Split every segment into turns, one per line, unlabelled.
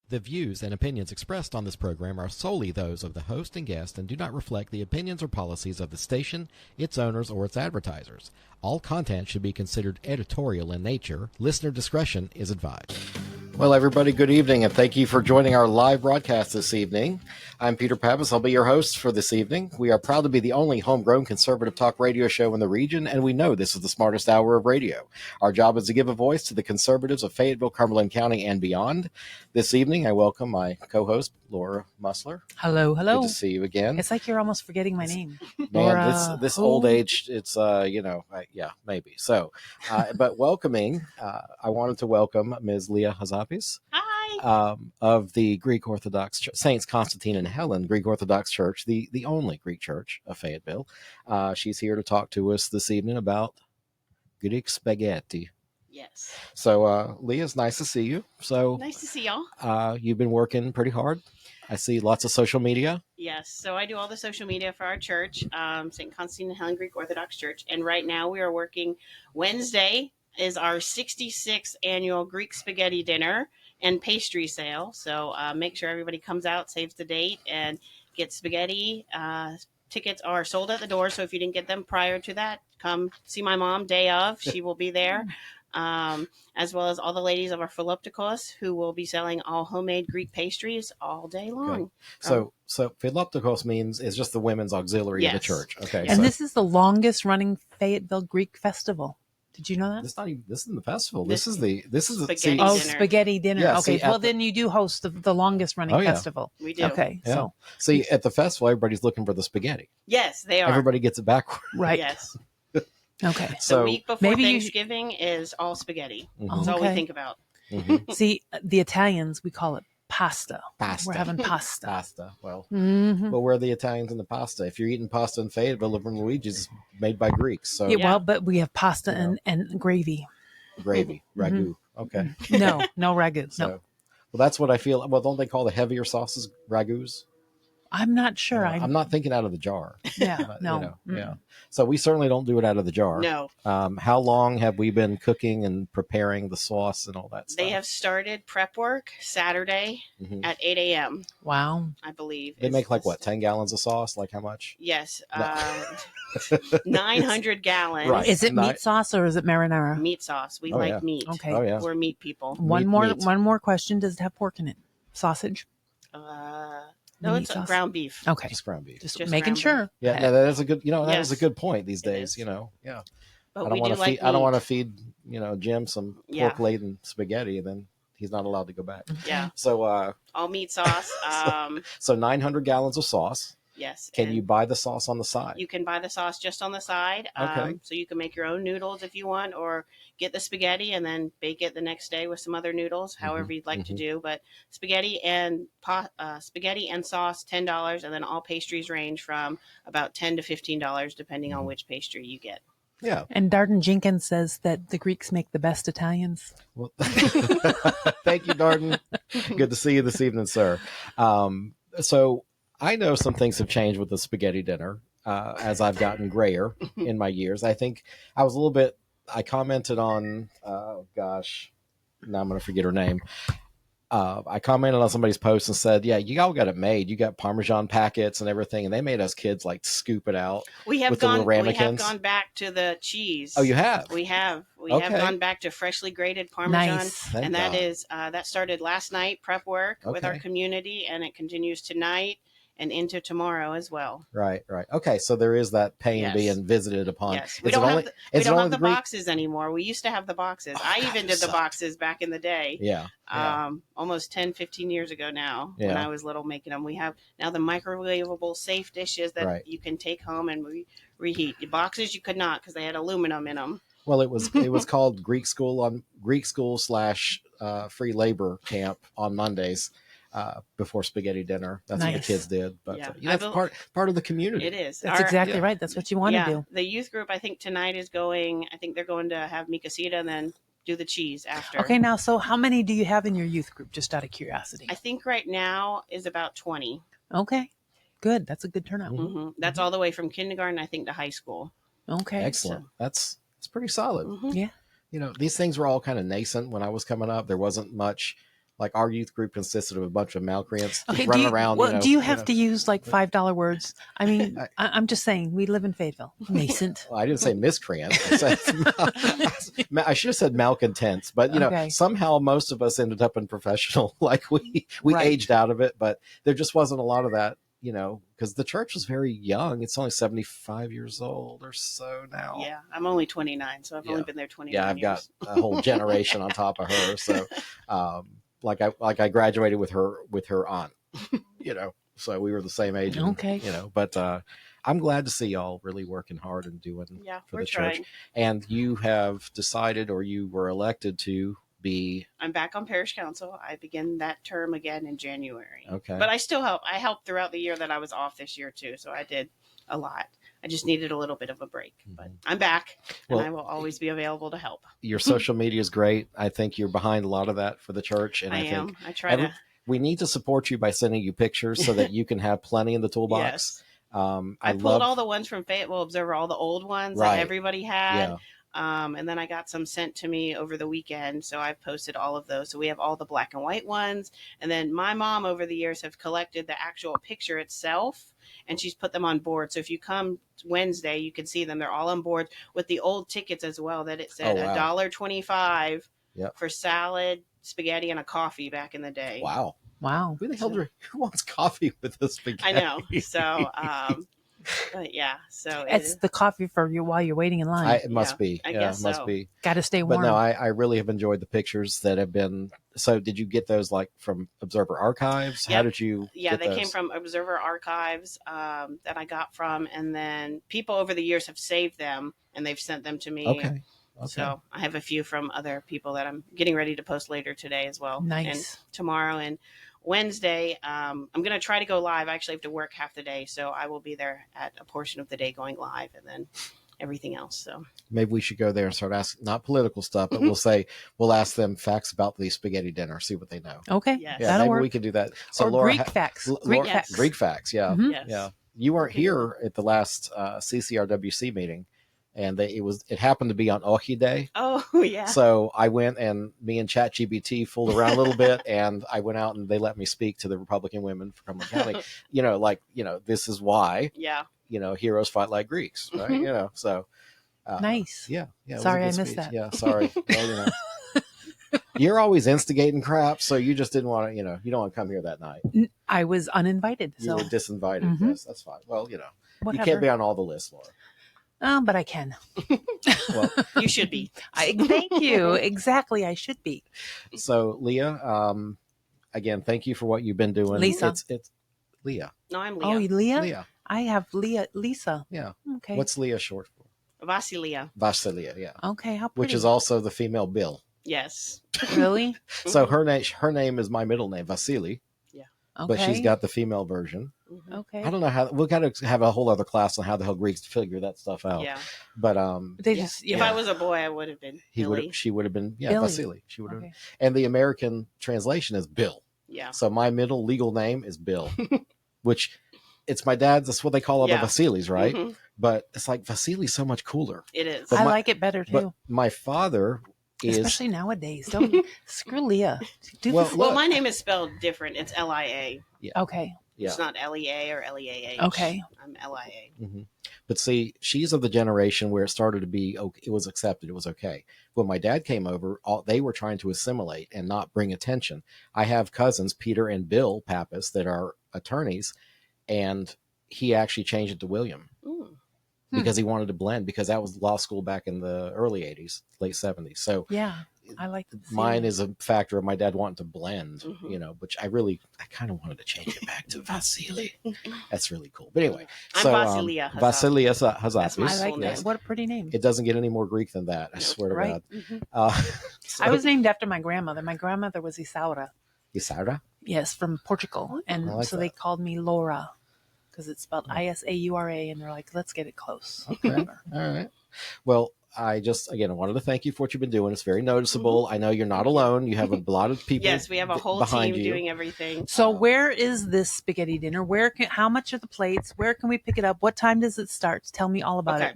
The views and opinions expressed on this program are solely those of the host and guest and do not reflect the opinions or policies of the station, its owners, or its advertisers. All content should be considered editorial in nature. Listener discretion is advised. Well, everybody, good evening, and thank you for joining our live broadcast this evening. I'm Peter Pappas. I'll be your host for this evening. We are proud to be the only homegrown conservative talk radio show in the region, and we know this is the smartest hour of radio. Our job is to give a voice to the conservatives of Fayetteville, Cumberland County, and beyond. This evening, I welcome my co-host, Laura Musler.
Hello, hello.
Good to see you again.
It's like you're almost forgetting my name.
Man,
Laura,
this old age, it's, yeah, maybe. So, but welcoming, I wanted to welcome Ms. Lia Hasapis.
Hi.
Of the Greek Orthodox Saints Constantine and Helen Greek Orthodox Church, the only Greek church of Fayetteville. She's here to talk to us this evening about Greek spaghetti.
Yes.
So, Leah, it's nice to see you. So
nice to see y'all.
You've been working pretty hard. I see lots of social media.
Yes. So I do all the social media for our church, St. Constantine and Helen Greek Orthodox Church. And right now we are working. Wednesday is our 66th annual Greek spaghetti dinner and pastry sale. So make sure everybody comes out, saves the date, and gets spaghetti. Tickets are sold at the door. So if you didn't get them prior to that, come see my mom day of. She will be there. As well as all the ladies of our Philoptikos, who will be selling all homemade Greek pastries all day long.
Okay. So Philoptikos is just the women's auxiliary of the church. Okay.
And this is the longest running Fayetteville Greek festival. Did you know that?
This isn't the festival. This is the
spaghetti dinner.
Spaghetti dinner.
Yeah,
okay. Then you do host the longest running festival.
We do.
Okay.
Yeah.
So
see, at the festival, everybody's looking for the spaghetti.
Yes, they are.
Everybody gets it backward.
right.
Yes.
Okay.
So the week before Thanksgiving is all spaghetti.
Mm-hmm.
That's all we think about.
Mm-hmm.
See, the Italians, we call it pasta.
Pasta.
We're having pasta.
Pasta. Well,
Mm-hmm.
where are the Italians in the pasta? If you're eating pasta in Fayetteville, Liver and Luigi's is made by Greeks. So
Well, but we have pasta and gravy.
Gravy, ragu. Okay.
No ragu.
So,
No.
well, that's what I feel. Well, don't they call the heavier sauces ragus?
I'm not sure.
I'm not thinking out of the jar.
Yeah.
But,
No.
Yeah. So we certainly don't do it out of the jar.
No.
How long have we been cooking and preparing the sauce and all that stuff?
They have started prep work Saturday at 8 a.m.
Wow.
I believe.
They make 10 gallons of sauce? Like how much?
Yes. 900 gallons.
Right.
Is it meat sauce or is it marinara?
Meat sauce. We like meat.
Okay.
Oh, yeah.
We're meat people.
One more question. Does it have pork in it? Sausage?
No,
Meat
it's
sauce?
ground beef.
Okay.
Just ground beef.
Just
Just
making
ground
sure.
Yeah, no, that is a good. That is a
Yes.
good point these
It
days.
is.
Yeah.
But
I
we do like
I don't
meat.
want to feed Jim some
Yeah.
pork laden spaghetti, and then he's not allowed to go back.
Yeah.
So
All meat sauce.
so 900 gallons of sauce.
Yes.
Can
and
you buy the sauce on the side?
You can buy the sauce just on the side.
Okay.
So you can make your own noodles if you want, or get the spaghetti and then bake it the next day with some other noodles, however you'd like to do. But spaghetti and sauce, $10, and then all pastries range from about $10 to $15, depending on which pastry you get.
Yeah.
And Darden Jenkins says that the Greeks make the best Italians.
Well, thank you, Darden. Good to see you this evening, sir. So I know some things have changed with the spaghetti dinner as I've gotten grayer in my years. I think I was I commented on, now I'm going to forget her name. I commented on somebody's post and said, yeah, you all got it made. You got Parmesan packets and everything. And they made us kids scoop it out.
We have
with the little
gone
ramekins.
back to the cheese.
Oh, you have?
We have
Okay.
gone back to freshly grated Parmesan.
Nice.
Thank
And
God.
that is, that started last night, prep work with our
Okay.
community, and it continues tonight and into tomorrow as well.
Right. Okay. So there is that pain
Yes.
being visited upon.
Yes,
Is
we
it
don't
only-
have
is it
the
only the Greek-
boxes anymore. We used to have the boxes.
Oh,
I
God,
even
you
did the
suck.
boxes back in the day.
Yeah.
Almost 10, 15 years ago now, when
Yeah.
I was little making them. We have now the microwavable safe dishes that
Right.
you can take home and reheat. The boxes you could not, because they had aluminum in them.
Well, it was called Greek school / free labor camp on Mondays before spaghetti dinner. That's what the
Nice.
kids did. But
Yeah.
that's part of the community.
It is.
That's exactly right. That's what you want to do.
The youth group, I think tonight is going. I think they're going to have mikasita and then do the cheese after.
Okay, now, so how many do you have in your youth group, just out of curiosity?
I think right now is about 20.
Okay, good. That's a good turnout.
That's all the way from kindergarten, I think, to high school.
Okay.
Excellent. That's pretty solid.
Yeah.
These things were all kind of nascent when I was coming up. There wasn't much like our youth group consisted of a bunch of malcreants
Okay,
running around.
do you have to use like $5 words? I mean, I'm just saying, we live in Fayetteville, nascent.
Well, I didn't say miscreant. I should have said malcontents, but
Okay.
somehow most of us ended up in professional. Like we
Right.
aged out of it, but there just wasn't a lot of that, because the church was very young. It's only 75 years old or so now.
Yeah, I'm only 29, so I've only been there 29
Yeah, I've
years.
got a whole generation on top of her. So, like I graduated with her aunt, so we were the same age. And,
Okay.
But I'm glad to see y'all really working hard and doing for
we're
the church.
trying.
And you have decided, or you were elected to be.
I'm back on parish council. I begin that term again in January.
Okay.
But I still help. I helped throughout the year that I was off this year too, so I did a lot. I just needed a little bit of a break, but I'm back, and
Well,
I will always be available to help.
Your social media is great. I think you're behind a lot of that for the church, and I
am.
think
I try to.
we need to support you by sending you pictures so that you can have plenty in the toolbox.
Yes.
I
pulled all the ones from Fayetteville Observer, all the old ones
Right.
that everybody had.
Yeah.
And then I got some sent to me over the weekend, so I've posted all of those. So we have all the black and white ones, and then my mom over the years have collected the actual picture itself, and she's put them on board. So if you come Wednesday, you can see them. They're all on board with the old tickets as well. That it said $1.25 for salad, spaghetti, and a coffee back in the day.
Wow. Who the hell who wants coffee with this spaghetti?
I know. So, but yeah, so
It's the coffee for you while you're waiting in line.
It must be.
I
Yeah,
guess
it must
so.
be.
Got to stay warm.
But no, I really have enjoyed the pictures that have been. So did you get those like from Observer Archives?
Yep.
How did you get
they
those?
came from Observer Archives that I got from, and then people over the years have saved them and they've sent them to me.
Okay.
So I have a few from other people that I'm getting ready to post later today as well.
Nice.
And tomorrow and Wednesday, I'm going to try to go live. I actually have to work half the day, so I will be there at a portion of the day going live, and then everything else. So
maybe we should go there and start asking, not political stuff, but we'll ask them facts about the spaghetti dinner, see what they know.
Okay.
Yes.
Yeah,
That'll
maybe
work.
we could do that. So
Or
Laura,
Greek facts.
Laura-
Facts.
Greek facts. Yeah.
Mhm.
yes.
Yeah. You weren't here at the last CCRWC meeting, and it happened to be on Ohi Day.
Oh yeah.
So I went, and me and ChatGPT fooled around a little bit, and I went out and they let me speak to the Republican women from Cumberland County. This is why,
Yeah.
heroes fight like Greeks, right?
Mhm.
So
Nice.
Yeah. It was a
Sorry,
good
I missed
speech.
that.
Yeah. Sorry. Well, you're always instigating crap, so you just didn't want to, you don't want to come here that night.
I was uninvited,
You
so
were disinvited.
Mhm.
Yes, that's fine. Well, you
whatever.
can't be on all the lists, Laura.
But I can.
Well,
You should be.
Thank you. Exactly. I should be.
so Leah, again, thank you for what you've been doing.
Lisa.
It's Leah.
No, I'm
Oh,
Leah.
Leah?
Leah.
I have Lisa.
Yeah.
Okay.
What's Leah short for?
Vasilia.
Vasilia. Yeah.
Okay. How pretty.
Which is also the female Bill.
Yes.
Really?
So her name is my middle name, Vasily,
Okay.
but she's got the female version.
Mhm.
Okay.
I don't know how. We've got to have a whole other class on how the hell Greeks figure that stuff out.
Yeah.
But
They
Yeah.
just
If I was a boy, I would have been Billy.
she would have been
Billy.
Vasily. She would have.
Okay.
And the American translation is Bill.
Yeah.
So my middle legal name is Bill, which it's my dad's. That's what they call all
Yeah.
the Vasilis, right?
Mhm.
But it's like Vasily's so much cooler.
It is.
But
I
my-
like it better
But
too.
my father is
Especially nowadays. Don't screw Leah. Do
Well,
the
Well,
look.
my name is spelled different. It's Lia.
Okay.
yeah.
It's not Lea or Leah.
Okay.
I'm Lia.
Mhm. But see, she's of the generation where it started to be, it was accepted. It was okay. When my dad came over, they were trying to assimilate and not bring attention. I have cousins, Peter and Bill Pappas, that are attorneys, and he actually changed it to William
Mm.
because he wanted to blend, because that was law school back in the early 80s, late 70s. So
Yeah. I like
mine is a factor of my dad wanting to blend,
Mhm.
which I kind of wanted to change it back to Vasily. That's really cool. But anyway,
I'm
so
Vasilia Hasapis.
Vasilia
That's my
Hasapis.
I like
full
that.
name.
What a pretty name.
It doesn't get any more Greek than that. I swear to
Right.
God.
Mhm.
So-
I was named after my grandmother. My grandmother was Isaura.
Isaura?
Yes, from Portugal. And
I like
so they
that.
called me Laura because it's spelled Isaura. And they're like, let's get it close.
Okay. All right. Well, I wanted to thank you for what you've been doing. It's very noticeable. I know you're not alone. You have a lot of people.
Yes, we have a whole
behind
team
you.
doing everything.
So where is this spaghetti dinner? How much are the plates? Where can we pick it up? What time does it start? Tell me all about
Okay.
it.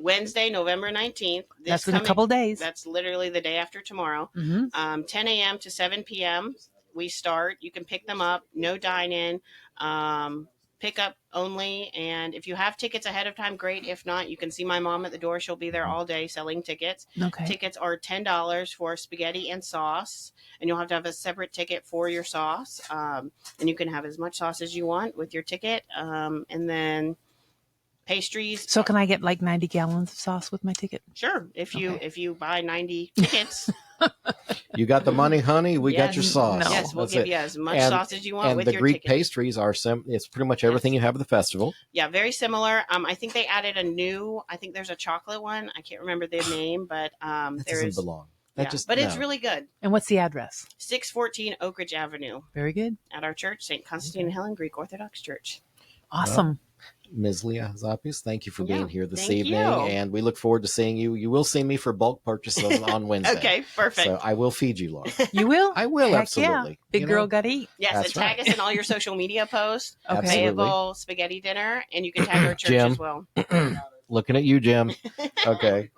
Wednesday, November 19th.
That's in a couple days.
That's literally the day after tomorrow.
Mhm.
10 a.m. to 7 p.m. we start. You can pick them up, no dine-in, pick up only. And if you have tickets ahead of time, great. If not, you can see my mom at the door. She'll be there all day selling tickets.
Okay.
Tickets are $10 for spaghetti and sauce, and you'll have to have a separate ticket for your sauce. And you can have as much sauce as you want with your ticket. And then pastries.
So can I get like 90 gallons of sauce with my ticket?
Sure. If you buy 90 tickets.
You got the money, honey. We got
Yes.
your sauce.
No.
Yes, we'll
That's
give
it.
you as much
And-
sauce as you want
And
with
the
your
Greek
ticket.
pastries are it's pretty much everything you have at the festival.
Yeah, very similar. I think they added I think there's a chocolate one. I can't remember the name, but
That
there
doesn't
is.
belong.
Yeah, but it's really good.
And what's the address?
614 Oak Ridge Avenue
Very good.
at our church, St. Constantine and Helen Greek Orthodox Church.
Awesome.
Ms. Lia Hasapis, thank you for
Yeah,
being here this
thank
evening,
you.
and we look forward to seeing you. You will see me for bulk purchases on Wednesday.
Okay, perfect.
So I will feed you, Laura.
You will?
I will,
Heck
absolutely.
Yeah. Big
You
girl
know?
got to eat.
Yes,
That's
and tag
right.
us in all your social media posts.
Okay.
Absolutely.
Fayetteville Spaghetti Dinner, and you can tag our church
Jim.
as well.
Looking at you, Jim. Okay.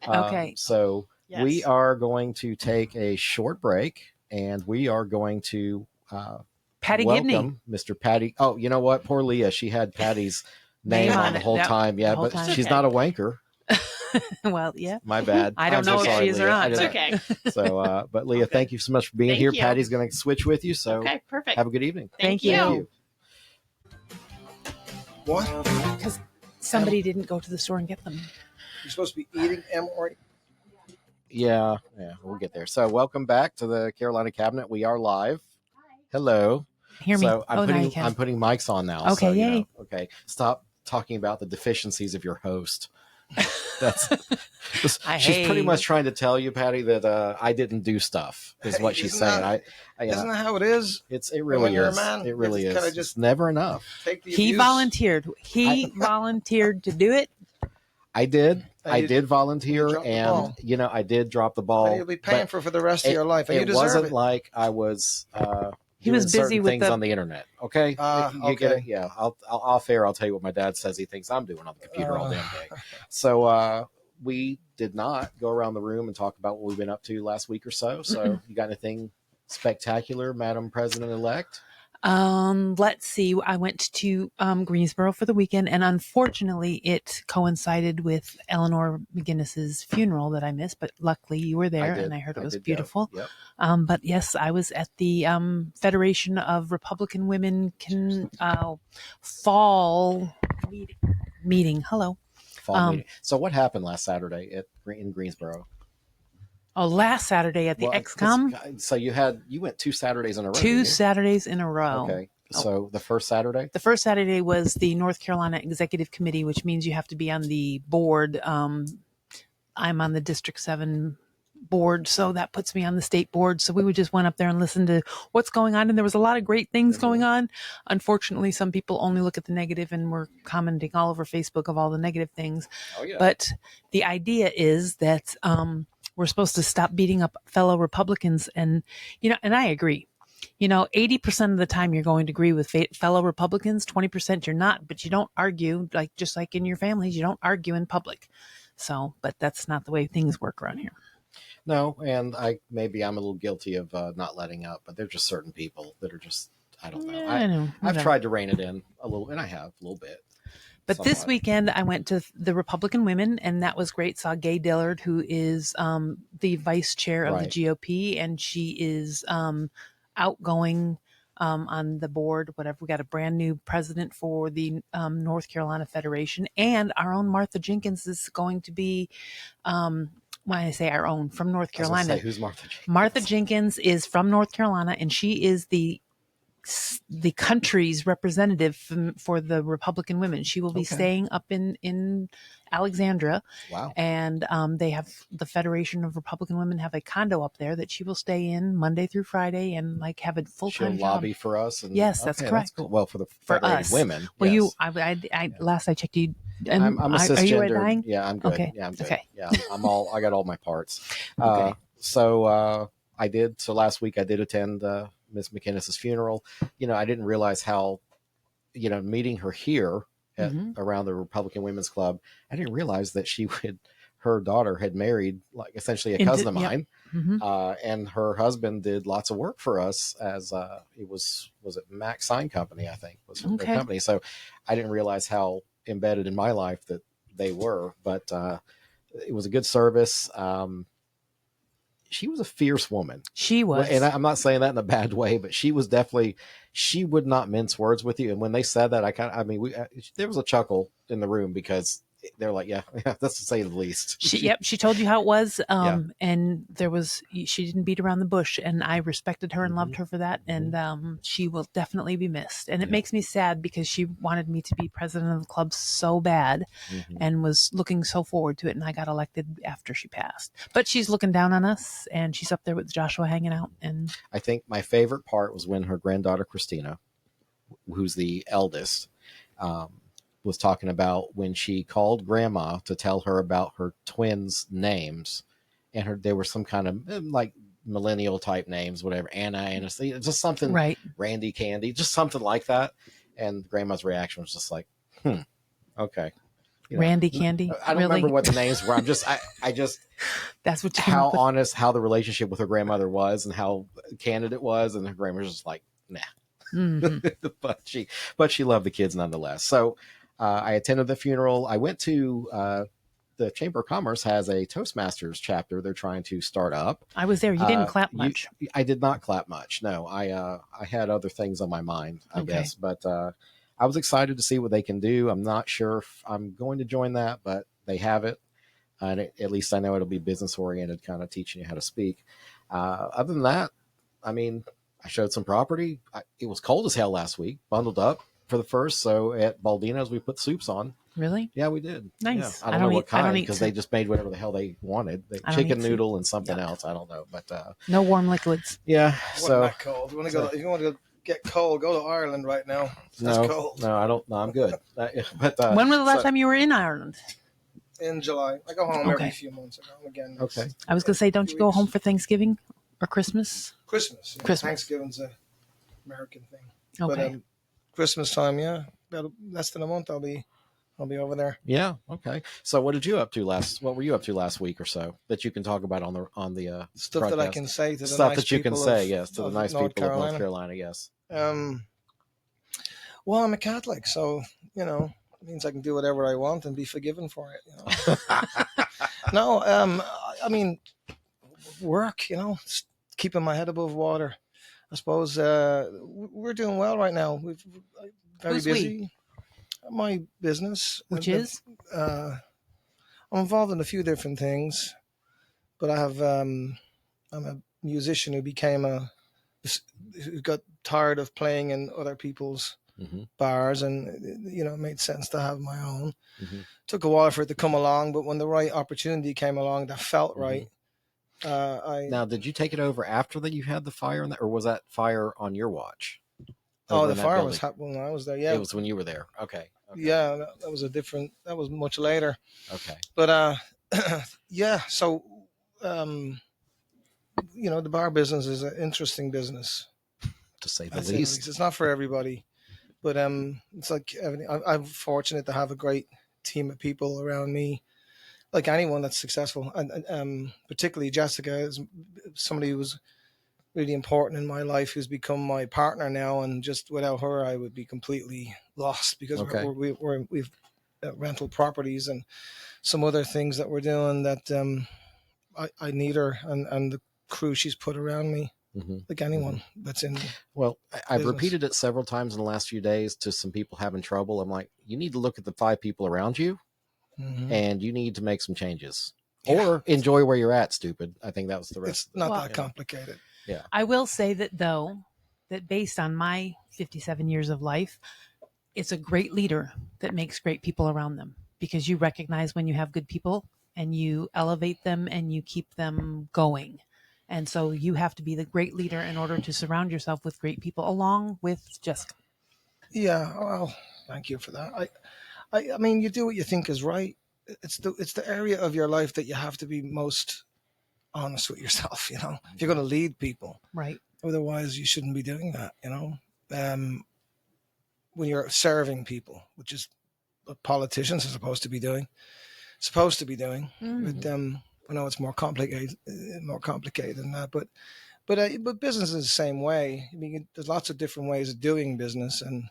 Okay.
So
Yes.
we are going to take a short break, and we are going to
Patty
welcome
Gibney.
Mr. Paddy. Oh, you know what? Poor Leah. She had Patty's name on the whole
Yep,
time. Yeah,
the whole
but
time.
she's
Okay.
not a wanker.
Well, yeah.
My bad.
I don't
I'm
know
so
if
sorry,
she is or
Leah.
not,
I
It's
didn't-
okay.
So, but Leah,
Okay.
thank you so much for being
Thank
here.
you.
Patty's going to switch with you. So
Okay, perfect.
have a good evening.
Thank
you.
you.
What?
Because somebody didn't go to the store and get them.
You're supposed to be eating M or
Yeah, we'll get there. So welcome back to the Carolina Cabinet. We are live. Hello.
Hear me.
So
Now you
I'm
can.
putting mics on now.
Okay,
so, you
yay.
know, okay. Stop talking about the deficiencies of your host. That's she's pretty much trying to tell you, Patty, that I didn't do stuff. Is what she's
Isn't
saying.
that-
I
Isn't that how it is?
it really
when you're a
is.
man,
It really
it's
is.
kinda
It's
just-
never enough.
Take the
He
abuse.
volunteered. He volunteered to do it.
I did.
And
I
you-
did volunteer,
you dropped the
and
ball.
I did drop the ball.
And you'll be paying
but
for the rest of your life, and you
it
deserve
wasn't
it.
like I was.
He
doing
was busy
certain
with
things
the-
on the internet. Okay, you get
okay.
it. Yeah, I'll off air. I'll tell you what my dad says he thinks I'm doing on the computer all damn day. So we did not go around the room and talk about what we've been up to last week or so. So you got anything spectacular, Madam President-elect?
Let's see. I went to Greensboro for the weekend, and unfortunately, it coincided with Eleanor McGinnis's funeral that I missed. But luckily, you were there, and I heard it was
did go.
beautiful.
Yep.
But yes, I was at the Federation of Republican Women fall meeting. Hello.
Fall meeting. So what happened last Saturday in Greensboro?
Oh, last Saturday at the
Well,
XCOM.
So you went 2 Saturdays in a row.
Two
didn't you?
Saturdays in a row.
Okay. So the first Saturday.
The first Saturday was the North Carolina Executive Committee, which means you have to be on the board. I'm on the District 7 board, so that puts me on the state board. So we just went up there and listened to what's going on, and there was a lot of great things going on. Unfortunately, some people only look at the negative and were commenting all over Facebook of all the negative things.
Oh yeah.
But the idea is that we're supposed to stop beating up fellow Republicans, and and I agree. 80% of the time you're going to agree with fellow Republicans, 20% you're not, but you don't argue, just like in your families, you don't argue in public. So, but that's not the way things work around here.
No, and maybe I'm a little guilty of not letting up, but there's just certain people that are just, I don't know.
Yeah, I know.
I've
Whatever.
tried to rein it in a little, and I have a little bit.
But this
somewhat.
weekend I went to the Republican Women, and that was great. Saw Gay Dillard, who is the vice chair of
Right.
the GOP, and she is outgoing on the board. Whatever, we got a brand new president for the North Carolina Federation, and our own Martha Jenkins is going to be. When I say our own, from North
I was gonna
Carolina.
say, who's Martha Jenkins?
Martha Jenkins is from North Carolina, and she is the country's representative for the Republican Women. She will be
Okay.
staying up in Alexandria,
Wow.
and they have the Federation of Republican Women have a condo up there that she will stay in Monday through Friday and have a full
She'll
time
lobby
job.
for us. And,
Yes, that's correct.
cool. Well, for the
For
federated
us.
women.
Well,
yes.
I last I checked, you. And
I'm a
are you
cisgender.
dying?
Yeah, I'm good.
Okay.
Yeah, I'm good.
Okay.
Yeah, I got all my parts.
Okay.
So I did. So last week I did attend Miss McInnes's funeral. I didn't realize how, meeting her here
Mhm.
around the Republican Women's Club, I didn't realize that her daughter had married like essentially a cousin of mine.
Mhm.
And her husband did lots of work for us as it was it Max Sign Company, I think was their company. So I didn't realize how embedded in my life that they were, but it was a good service. She was a fierce woman.
She was.
And I'm not saying that in a bad way, but she was definitely, she would not mince words with you. And when they said that, there was a chuckle in the room because they're like, yeah, that's to say the least.
She told you how it was. And she didn't beat around the bush, and I respected her and loved her for that. And she will definitely be missed. And it makes me sad because she wanted me to be president of the club so bad and was looking so forward to it. And I got elected after she passed, but she's looking down on us, and she's up there with Joshua hanging out. And
I think my favorite part was when her granddaughter, Christina, who's the eldest, was talking about when she called grandma to tell her about her twins' names, and they were some kind of like millennial type names, whatever, Anna, just something,
right.
Randy, Candy, just something like that. And grandma's reaction was just like, okay.
Randy, Candy.
I don't remember what the names were. I just,
that's what
how honest, how the relationship with her grandmother was and how candid it was. And her grandma was just like, nah, but she loved the kids nonetheless. So, I attended the funeral. I went to the Chamber of Commerce has a Toastmasters chapter they're trying to start up.
I was there. You didn't clap much.
I did not clap much. No, I had other things on my mind, I guess. But I was excited to see what they can do. I'm not sure if I'm going to join that, but they have it. And at least I know it'll be business oriented, kind of teaching you how to speak. Other than that, I mean, I showed some property. It was cold as hell last week, bundled up for the first. So at Baldino's, we put soups on.
Really?
Yeah, we did.
Nice.
Yeah. I don't know what kind, because they just made whatever the hell they wanted. Chicken noodle and something else. I don't know. But
no warm liquids.
Yeah.
So that cold. If you want to get cold, go to Ireland right now. It's cold.
No, I don't. No, I'm good. But
when was the last time you were in Ireland?
In July. I go home every few months. I go again.
Okay.
I was going to say, don't you go home for Thanksgiving or Christmas?
Christmas.
Christmas.
Thanksgiving's an American thing.
Okay.
But Christmas time, about less than a month, I'll be over there.
Yeah. Okay. So what were you up to last week or so that you can talk about on the
stuff
broadcast?
That I can say to the
stuff
nice
that you can
people
say, yes, to the nice
North
people
Carolina.
of North Carolina, yes.
Well, I'm a Catholic, so it means I can do whatever I want and be forgiven for it. No, I mean, work. Keeping my head above water. I suppose we're doing well right now. We're very busy. My business,
which is,
I'm involved in a few different things, but I have I'm a musician who got tired of playing in other people's bars, and it made sense to have my own. Took a while for it to come along, but when the right opportunity came along that felt right.
Now, did you take it over after you had the fire, or was that fire on your watch?
The fire was when I was there. Yeah,
it was when you were there. Okay.
Yeah, that was that was much later.
Okay.
But yeah. So, the bar business is an interesting business,
to say the least.
It's not for everybody, but it's like I'm fortunate to have a great team of people around me. Like anyone that's successful, and particularly Jessica is somebody who was really important in my life, who's become my partner now. And just without her, I would be completely lost, because we've rental properties and some other things that we're doing that I need her and the crew she's put around me. Like anyone that's in.
Well, I've repeated it several times in the last few days to some people having trouble. I'm like, you need to look at the 5 people around you. And you need to make some changes, or enjoy where you're at. Stupid. I think that was the rest.
It's not that complicated.
Yeah.
I will say that based on my 57 years of life, it's a great leader that makes great people around them, because you recognize when you have good people and you elevate them and you keep them going. And so you have to be the great leader in order to surround yourself with great people, along with Jessica.
Yeah. Well, thank you for that. I mean, you do what you think is right. It's the area of your life that you have to be most honest with yourself. If you're going to lead people,
right?
Otherwise, you shouldn't be doing that. When you're serving people, which is what politicians are supposed to be doing. supposed to be doing.
Mm.
But I know it's more complicated than that. But business is the same way. I mean, there's lots of different ways of doing business, and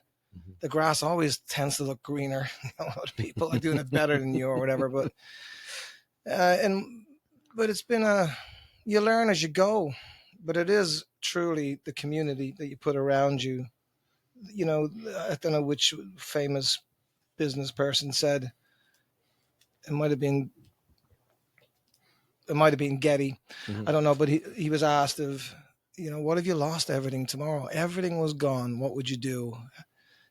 the grass always tends to look greener. Other people are doing it better than you or whatever. But it's been you learn as you go. But it is truly the community that you put around you. I don't know which famous business person said, it might have been Getty. I don't know, but he was asked if, what if you lost everything tomorrow? Everything was gone. What would you do?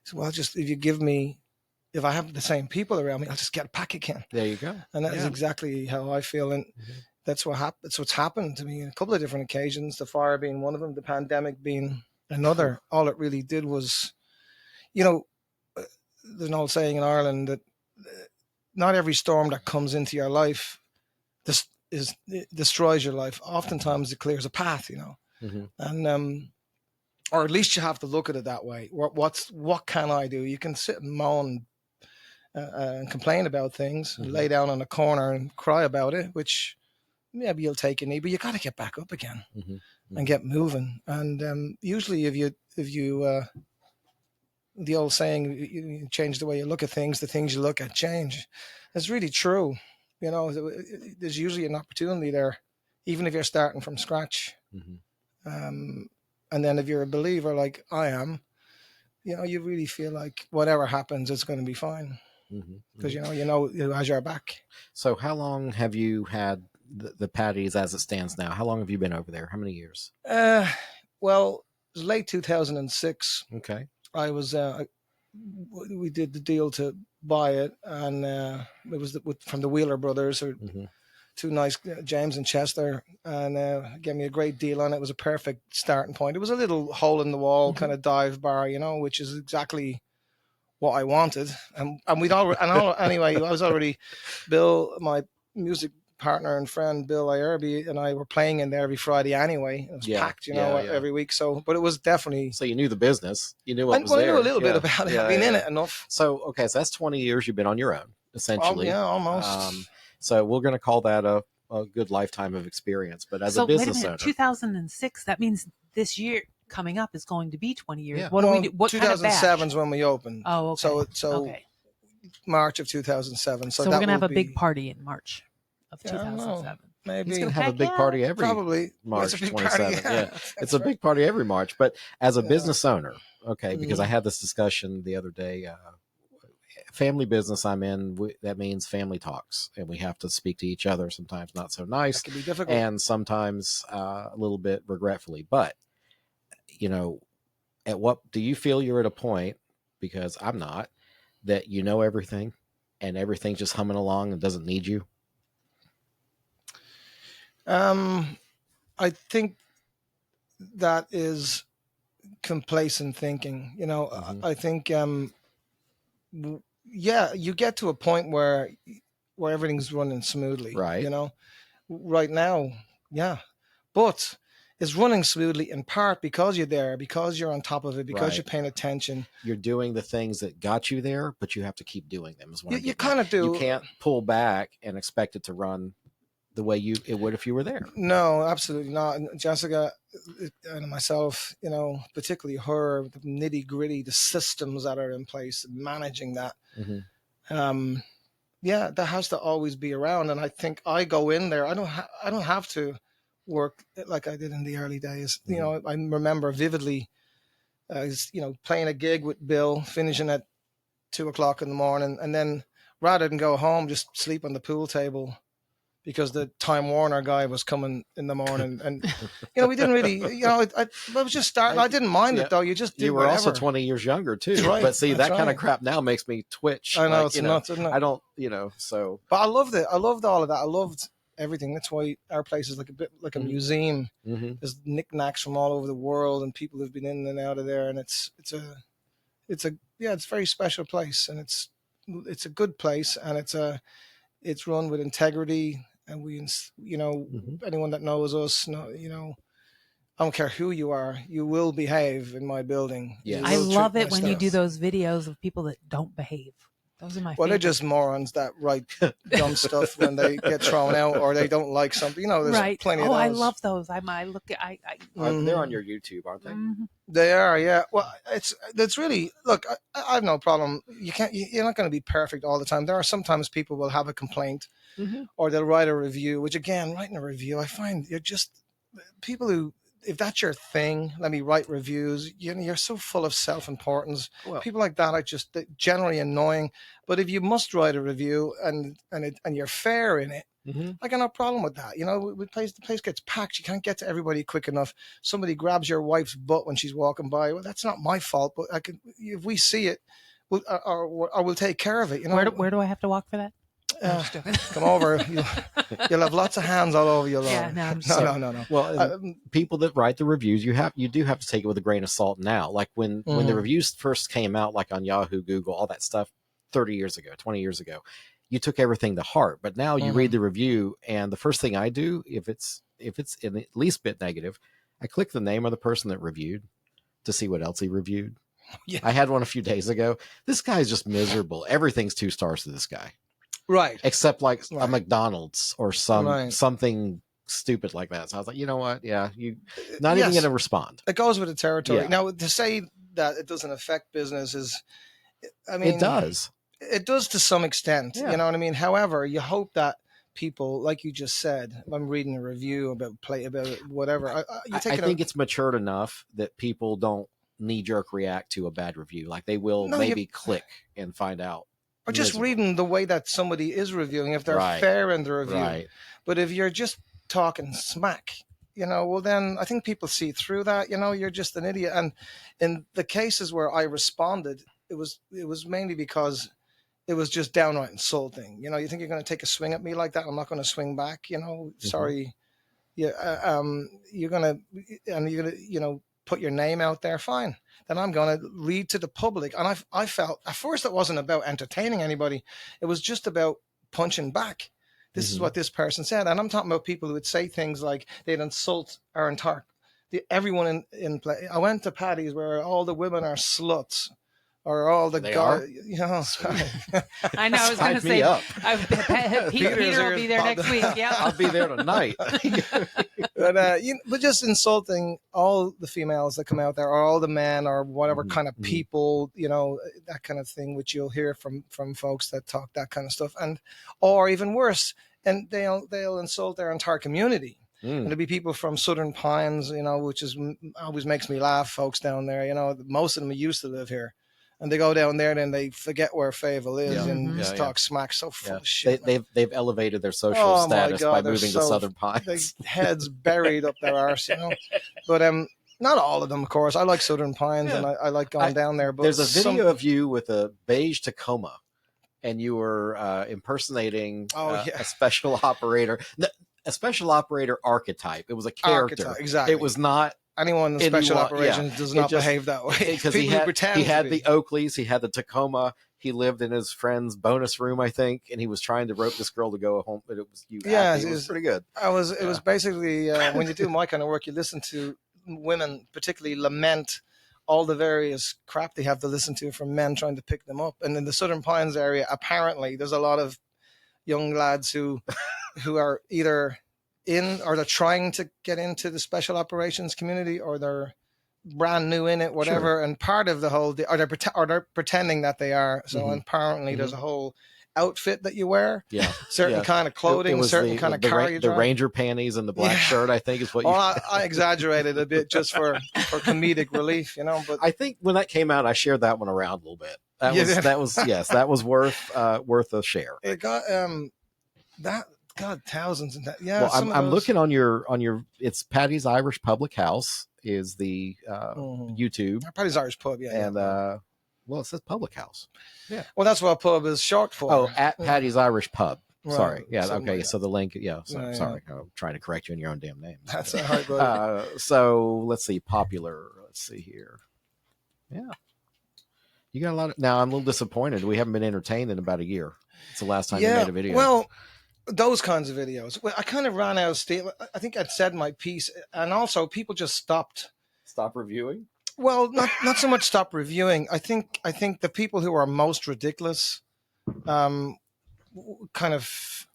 So, well, just if I have the same people around me, I'll just get back again.
There you go.
And that is exactly how I feel. And that's what's happened to me on a couple of different occasions. The fire being one of them, the pandemic being another. All it really did was, there's an old saying in Ireland that not every storm that comes into your life destroys your life. Oftentimes it clears a path, and or at least you have to look at it that way. What can I do? You can sit and moan and complain about things, and lay down on a corner and cry about it, which maybe you'll take a knee, but you got to get back up again and get moving. And usually, if you the old saying, you change the way you look at things, the things you look at change. It's really true. There's usually an opportunity there, even if you're starting from scratch. And then if you're a believer like I am, you really feel like whatever happens, it's going to be fine. Because you has your back.
So how long have you had the Paddies as it stands now? How long have you been over there? How many years?
Well, it was late 2006.
Okay.
I was we did the deal to buy it, and it was from the Wheeler brothers, or two nice, James and Chester, and gave me a great deal on it. It was a perfect starting point. It was a little hole in the wall kind of dive bar, which is exactly what I wanted. And anyway, I was already, Bill, my music partner and friend Bill Ierby, and I were playing in there every Friday anyway. It was packed, every week. So, but it was definitely.
So you knew the business. You knew what was there.
I knew a little bit about it. I've been in it enough.
So that's 20 years you've been on your own, essentially.
Oh, yeah, almost.
So we're going to call that a good lifetime of experience. But as a business owner,
2006. That means this year coming up is going to be 20 years.
Yeah.
What do we do? What
2007 is when we opened.
Oh, okay.
So
okay.
March of 2007. So
we're going to have a big party in March of 2007.
Maybe
he's going to have a big party every March 27th. Yeah, it's a big party every March. But as a business owner, because I had this discussion the other day. Family business I'm in, that means family talks, and we have to speak to each other. Sometimes not so nice,
that can be difficult,
and sometimes a little bit regretfully. But at what do you feel you're at a point? Because I'm not, that you know everything, and everything's just humming along and doesn't need you.
I think that is complacent thinking. I think you get to a point where everything's running smoothly,
right?
Right now, but it's running smoothly in part because you're there, because you're on top of it, because you're paying attention.
You're doing the things that got you there, but you have to keep doing them. Is what
you kind of do.
You can't pull back and expect it to run the way it would if you were there.
No, absolutely not. And Jessica and myself, particularly her, the nitty gritty, the systems that are in place, managing that. That has to always be around. And I think I go in there. I don't have to work like I did in the early days. I remember vividly, playing a gig with Bill, finishing at 2:00 in the morning, and then rather than go home, just sleep on the pool table, because the Time Warner guy was coming in the morning, and we didn't really, I was just starting. I didn't mind it though. You just did.
You were
whatever.
also 20 years younger too.
That's right.
But see,
That's
that kind
right.
of crap now makes me twitch.
I know, it's nuts, isn't it?
I don't, so.
But I loved it. I loved all of that. I loved everything. That's why our place is like a bit like a museum. There's knickknacks from all over the world, and people have been in and out of there, and it's a very special place, and it's a good place, and it's run with integrity. And we, anyone that knows us, I don't care who you are, you will behave in my building.
Yes.
I love it when you do those videos of people that don't behave. Those are my
Well, they're
favorite.
just morons that write dumb stuff when they get thrown out or they don't like something. You know, there's
right.
plenty of
Oh,
those.
I love those. I look at
They're on your YouTube, aren't they?
mhm.
They are, yeah. Well, it's really, look. I have no problem. You're not going to be perfect all the time. There are sometimes people will have a complaint, or they'll write a review. Which again, writing a review, I find you're just people who, if that's your thing, let me write reviews. You're so full of self-importance.
Well,
People like that are just generally annoying. But if you must write a review and you're fair in it, I got no problem with that. You know, the place gets packed. You can't get to everybody quick enough. Somebody grabs your wife's butt when she's walking by. Well, that's not my fault, but if we see it, we'll take care of it. You know,
Where do I have to walk for that?
come over. You'll have lots of hands all over you.
Yeah, no, I'm just
No.
Well, people that write the reviews, you do have to take it with a grain of salt now. Like when the reviews first came out, like on Yahoo, Google, all that stuff, 30 years ago, 20 years ago, you took everything to heart. But now you read the review, and the first thing I do, if it's in the least bit negative, I click the name of the person that reviewed to see what else he reviewed.
Yeah.
I had one a few days ago. This guy's just miserable. Everything's 2 stars to this guy.
Right.
Except like a
Right.
McDonald's or something stupid like that. So I was like, you know what? Yeah, you not even going to respond.
It goes with the territory.
Yeah.
Now, to say that it doesn't affect business is, I mean,
It does.
It does to some extent.
Yeah.
You know what I mean? However, you hope that people, like you just said, I'm reading a review about whatever.
I think it's matured enough that people don't knee-jerk react to a bad review. Like they will click and find out.
Or just reading the way that somebody is reviewing, if they're fair in the review.
Right.
But if you're just talking smack, you know, well, then I think people see through that. You know, you're just an idiot. And in the cases where I responded, it was mainly because it was just downright insulting. You know, you think you're going to take a swing at me like that? I'm not going to swing back. You know, sorry. Yeah. You're going to, you know, put your name out there. Fine. Then I'm going to read to the public. And I felt at first it wasn't about entertaining anybody. It was just about punching back. This is what this person said. And I'm talking about people who would say things like they'd insult our entire, everyone in play. I went to Paddy's where all the women are sluts. Or all the guys, you know.
I know. I was going to say, Peter will be there next week. Yeah,
I'll be there tonight.
But just insulting all the females that come out there, or all the men, or whatever kind of people, you know, that kind of thing, which you'll hear from folks that talk that kind of stuff, or even worse, and they'll insult their entire community. And there'll be people from Southern Pines, you know, which always makes me laugh. Folks down there, you know, most of them used to live here. And they go down there and then they forget where Fayetteville is and just talk smack. So full of shit.
They've elevated their social status by moving to Southern Pines.
Heads buried up their arse, you know. But not all of them, of course. I like Southern Pines and I like going down there. But
there's a video of you with a beige Tacoma, and you were impersonating a special operator. A special operator archetype. It was a character.
Exactly.
It was not.
Anyone in special operations does not behave that way.
Because he had the Oakleys, he had the Tacoma, he lived in his friend's bonus room, I think, and he was trying to rope this girl to go home, but it was you. Yeah, it was pretty good.
It was basically when you do my kind of work, you listen to women particularly lament all the various crap they have to listen to from men trying to pick them up. And in the Southern Pines area, apparently, there's a lot of young lads who are either in, or they're trying to get into the special operations community, or they're brand new in it, whatever. Sure. And part of the whole, or they're pretending that they are. So apparently there's a whole outfit that you wear.
Yeah.
Certain kind of clothing, certain kind of car you drive.
The Ranger panties and the black shirt, I think, is what you.
Well, I exaggerated a bit just for comedic relief, you know. But
I think when that came out, I shared that one around a little bit. That was worth a share.
It got that. God, thousands and that. Yeah.
Well, I'm looking on your. It's Paddy's Irish Public House is the YouTube.
Paddy's Irish Pub, yeah.
And it says Public House. Yeah.
Well, that's what pub is short for.
Oh, at Paddy's Irish Pub.
Right.
Sorry. Yeah. Okay. So the link. Yeah. Sorry. I'm trying to correct you in your own damn name.
That's all right, buddy.
So let's see. Popular. Let's see here. Yeah. You got a lot of. Now I'm a little disappointed. We haven't been entertained in about a year. It's the last time you made a video.
Well. Those kinds of videos. Well, I kind of ran out of steam. I think I'd said my piece, and also people just stopped.
Stop reviewing?
Well, not so much stop reviewing. I think the people who are most ridiculous kind of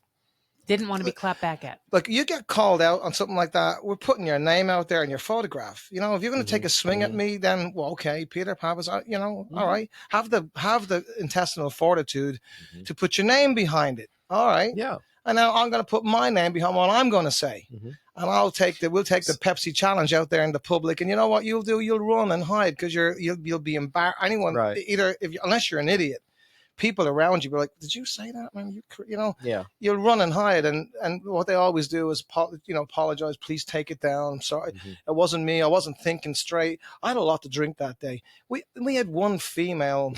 Didn't want to be clapped back at.
like you get called out on something like that, we're putting your name out there and your photograph. You know, if you're going to take a swing at me, then well, okay, Peter Pappas, you know, all right, have the intestinal fortitude to put your name behind it. All right,
Yeah.
and now I'm going to put my name behind what I'm going to say, and we'll take the Pepsi challenge out there in the public. And you know what you'll do? You'll run and hide because you'll be embarrassed. Anyone, either unless you're an idiot. People around you be like, "Did you say that, man?" You know, you'll run and hide, and what they always do is, apologize. Please take it down. I'm sorry, it wasn't me. I wasn't thinking straight. I had a lot to drink that day. We had one female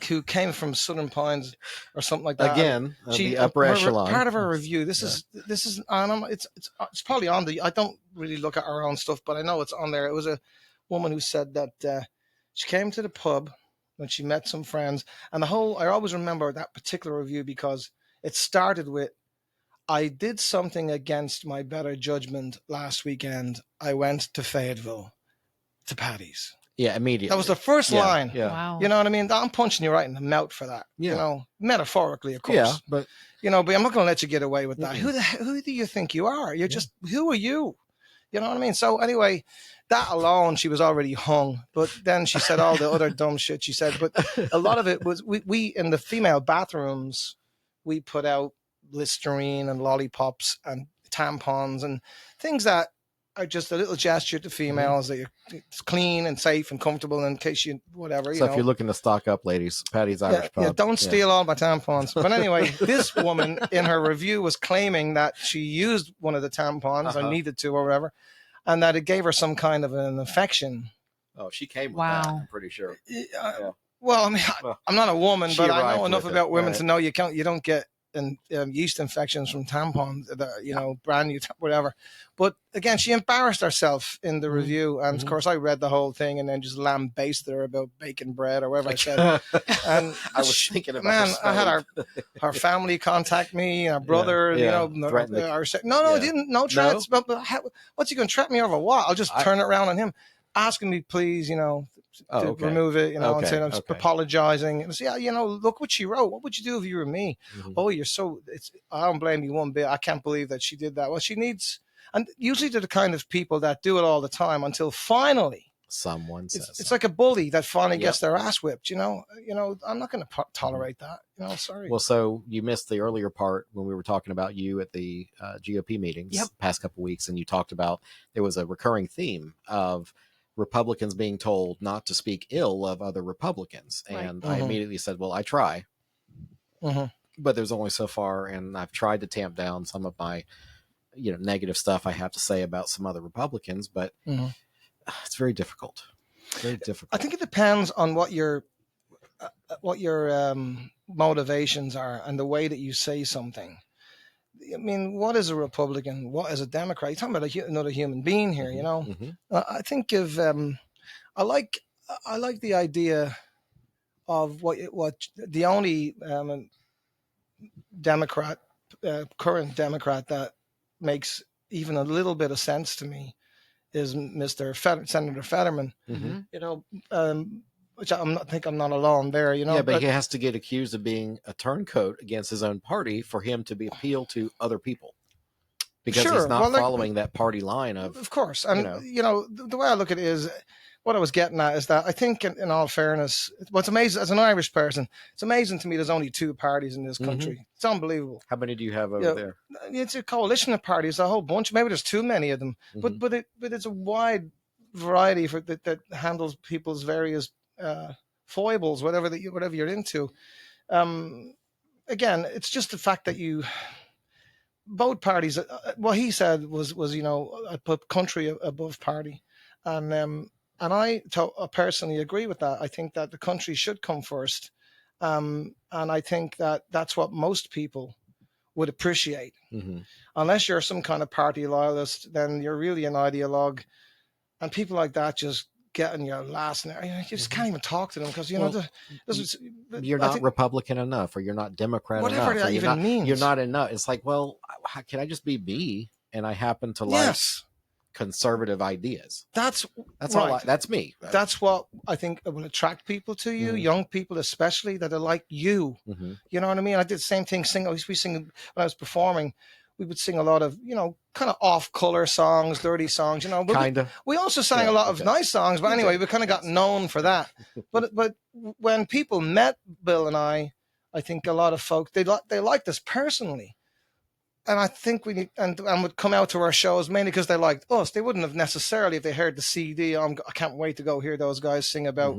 who came from Southern Pines or something like that.
Again, the upper echelon.
Part of her review. This is it's probably on the. I don't really look at our own stuff, but I know it's on there. It was a woman who said that she came to the pub when she met some friends, and I always remember that particular review because it started with, "I did something against my better judgment last weekend. I went to Fayetteville to Paddy's."
Yeah, immediately.
That was the first line.
Yeah.
Wow.
You know what I mean? I'm punching you right in the mouth for that.
Yeah.
You know, metaphorically, of course.
Yeah, but
but I'm not going to let you get away with that. Who do you think you are? You're just, who are you? You know what I mean? So anyway, that alone, she was already hung. But then she said all the other dumb shit she said. But a lot of it was, we in the female bathrooms, we put out Listerine and lollipops and tampons and things that are just a little gesture to females that it's clean and safe and comfortable in case you, whatever.
So if you're looking to stock up, ladies, Paddy's Irish Pub.
Yeah, don't steal all my tampons. But anyway, this woman in her review was claiming that she used one of the tampons or needed to or whatever, and that it gave her some kind of an infection.
Oh, she came with that, I'm pretty sure.
Well, I mean, I'm not a woman, but I know enough about women to know you don't get yeast infections from tampons, brand new, whatever. But again, she embarrassed herself in the review. And of course, I read the whole thing and then just lambasted her about bacon bread or whatever I said. And
I was thinking about
I had our family contact me, our brother, no threats. But what's he going to threaten me over what? I'll just turn it around on him, asking me, please, to remove it, and saying I'm apologizing. And say, look what she wrote. What would you do if you were me? Oh, I don't blame you one bit. I can't believe that she did that. Well, she needs, and usually they're the kind of people that do it all the time until finally
someone says
it's like a bully that finally gets their ass whipped. I'm not going to tolerate that. Sorry.
Well, so you missed the earlier part when we were talking about you at the GOP meetings the past couple of weeks, and you talked about there was a recurring theme of Republicans being told not to speak ill of other Republicans. And I immediately said, well, I try, but there's only so far. And I've tried to tamp down some of my, negative stuff I have to say about some other Republicans, but it's very difficult. Very difficult.
I think it depends on what your motivations are and the way that you say something. I mean, what is a Republican? What is a Democrat? You're talking about another human being here, I think of I like the idea of what the only Democrat, current Democrat that makes even a little bit of sense to me is Senator Fetterman. Which I'm not alone there,
Yeah, but he has to get accused of being a turncoat against his own party for him to be appeal to other people, because he's not following that party line of
course. And the way I look at it is, what I was getting at is that I think, in all fairness, what's amazing as an Irish person, it's amazing to me there's only two parties in this country. It's unbelievable.
How many do you have over there?
It's a coalition of parties, a whole bunch. Maybe there's too many of them, but it's a wide variety that handles people's various foibles, whatever you're into. Again, it's just the fact that both parties. What he said was I put country above party, and I personally agree with that. I think that the country should come first, and I think that that's what most people would appreciate. Unless you're some kind of party loyalist, then you're really an ideologue, and people like that just get on your last nerve. You just can't even talk to them because
you're not Republican enough, or you're not Democrat enough.
Whatever that even means.
You're not enough. It's like, well, how can I just be me? And I happen to like conservative ideas.
That's
That's
right.
all. That's me.
That's what I think will attract people to you, young people especially, that are like you. You know what I mean? I did the same thing. We sing when I was performing. We would sing a lot of, kind of off-color songs, dirty songs.
Kind of.
We also sang a lot of nice songs, but anyway, we kind of got known for that. But when people met Bill and I think a lot of folks they liked us personally. And I think we need, and would come out to our shows mainly because they liked us. They wouldn't have necessarily, if they heard the CD, I can't wait to go hear those guys sing about,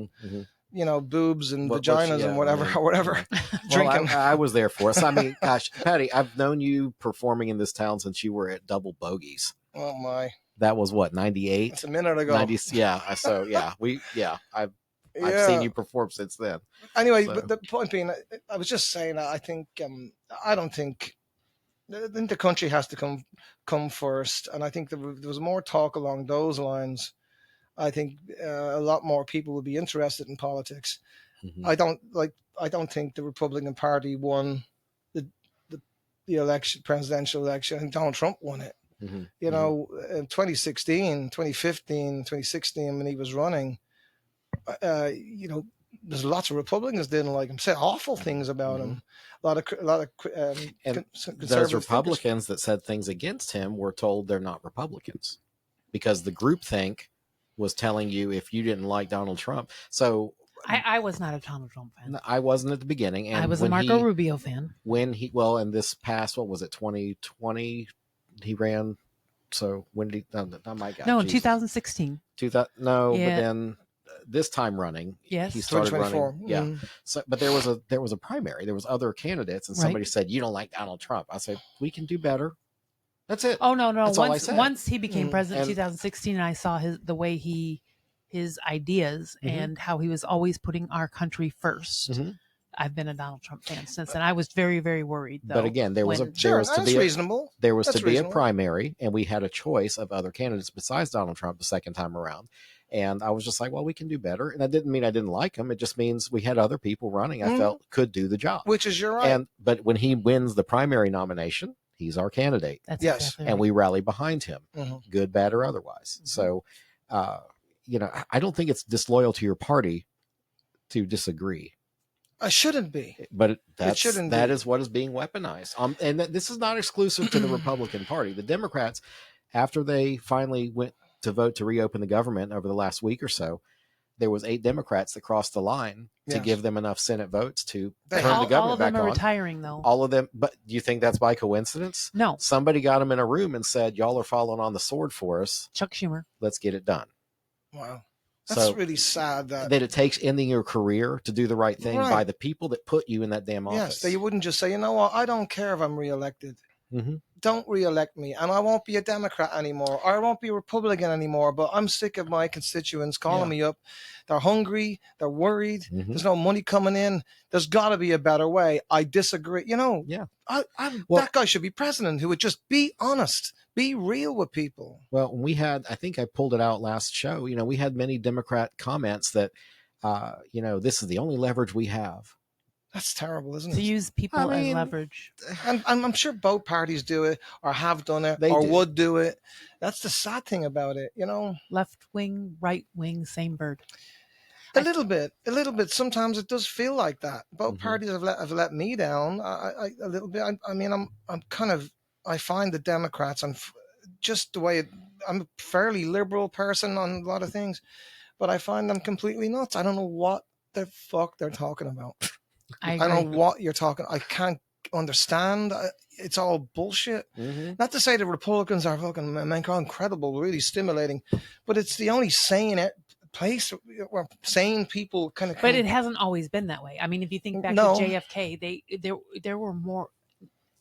boobs and vaginas and whatever. Drinking.
Well, I was there for us. I mean, gosh, Patty, I've known you performing in this town since you were at Double Bogies.
Oh my.
That was what, 98?
That's a minute ago.
90, yeah. So I've seen you perform since then.
Anyway, but the point being, I was just saying, I think, I think the country has to come first, and I think there was more talk along those lines. I think a lot more people would be interested in politics. I don't think the Republican Party won the presidential election, and Donald Trump won it. In 2016, 2015, 2016, when he was running, there's lots of Republicans didn't like him, said awful things about him. A lot of
and those Republicans that said things against him were told they're not Republicans because the groupthink was telling you if you didn't like Donald Trump. So
I was not a Donald Trump fan.
I wasn't at the beginning. And
I was a Marco Rubio fan.
And this past, what was it, 2020, he ran. So when did he, oh my God.
No, in 2016.
But then this time running,
yes,
he started running. Yeah. So, but there was a primary. There was other candidates, and somebody said, "You don't like Donald Trump." I said, "We can do better." That's it.
Oh no.
That's all I said.
Once he became president in 2016, and I saw his ideas and how he was always putting our country first. I've been a Donald Trump fan since then. I was very, very worried, though.
But again, there was to be a primary, and we had a choice of other candidates besides Donald Trump the second time around. And I was just like, well, we can do better. And that didn't mean I didn't like him. It just means we had other people running I felt could do the job.
Which is your right.
But when he wins the primary nomination, he's our candidate.
That's exactly right.
And we rally behind him, good, bad, or otherwise. So, I don't think it's disloyal to your party to disagree.
I shouldn't be.
But that is what is being weaponized. And this is not exclusive to the Republican Party. The Democrats, after they finally went to vote to reopen the government over the last week or so, there was 8 Democrats that crossed the line to give them enough Senate votes to turn the government back on.
All of them are retiring, though.
All of them. But do you think that's by coincidence?
No.
Somebody got them in a room and said, y'all are falling on the sword for us.
Chuck Schumer.
Let's get it done.
Wow. That's really sad that
it takes ending your career to do the right thing by the people that put you in that damn office.
Yes, that you wouldn't just say, you know what, I don't care if I'm reelected. Don't reelect me, and I won't be a Democrat anymore, or I won't be a Republican anymore, but I'm sick of my constituents calling me up. They're hungry. They're worried. There's no money coming in. There's got to be a better way. I disagree. That guy should be president who would just be honest, be real with people.
Well, I think I pulled it out last show. We had many Democrat comments that, this is the only leverage we have.
That's terrible, isn't it?
To use people as leverage.
And I'm sure both parties do it or have done it would do it. That's the sad thing about it,
Left wing, right wing, same bird.
A little bit. Sometimes it does feel like that. Both parties have let me down a little bit. I find the Democrats, just the way I'm a fairly liberal person on a lot of things, but I find them completely nuts. I don't know what the fuck they're talking about. I don't know what you're talking. I can't understand. It's all bullshit. Not to say the Republicans are fucking incredible, really stimulating, but it's the only sane place where sane people kind of.
But it hasn't always been that way. I mean, if you think back to JFK, there were more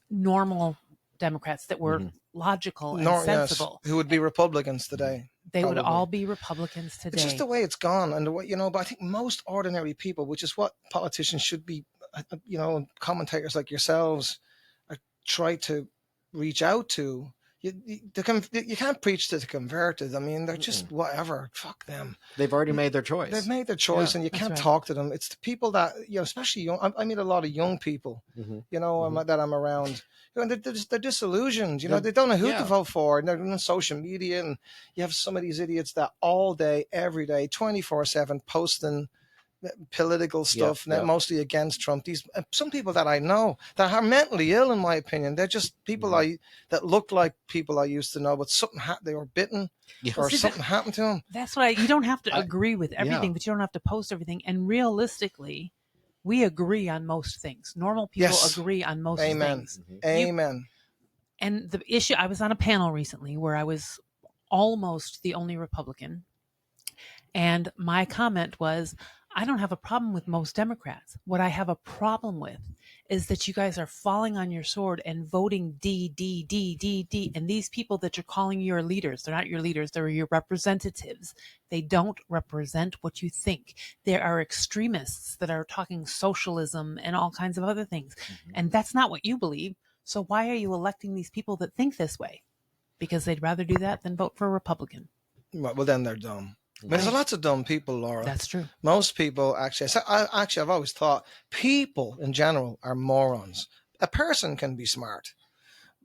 normal Democrats that were logical and sensible.
Who would be Republicans today.
They would all be Republicans today.
It's just the way it's gone, and the way but I think most ordinary people, which is what politicians should be, commentators like yourselves, try to reach out to. you can't preach to the converted. I mean, they're just whatever. Fuck them.
They've already made their choice.
They've made their choice, and you can't talk to them. It's the people that, especially young. I meet a lot of young people, that I'm around. And they're disillusioned. They don't know who to vote for. And they're on social media, and you have some of these idiots that all day, every day, 24/7 posting political stuff, mostly against Trump. These some people that I know that are mentally ill, in my opinion. They're just people that look like people I used to know, but something they were bitten or something happened to them.
That's why you don't have to agree with everything, but you don't have to post everything. And realistically, we agree on most things. Normal people agree on most things.
Amen.
And the issue, I was on a panel recently where I was almost the only Republican. And my comment was, I don't have a problem with most Democrats. What I have a problem with is that you guys are falling on your sword and voting D. And these people that you're calling your leaders, they're not your leaders, they're your representatives. They don't represent what you think. There are extremists that are talking socialism and all kinds of other things. And that's not what you believe. So why are you electing these people that think this way? Because they'd rather do that than vote for a Republican.
Well, then they're dumb. I mean, there's lots of dumb people, Laura.
That's true.
Most people, I've always thought people in general are morons. A person can be smart,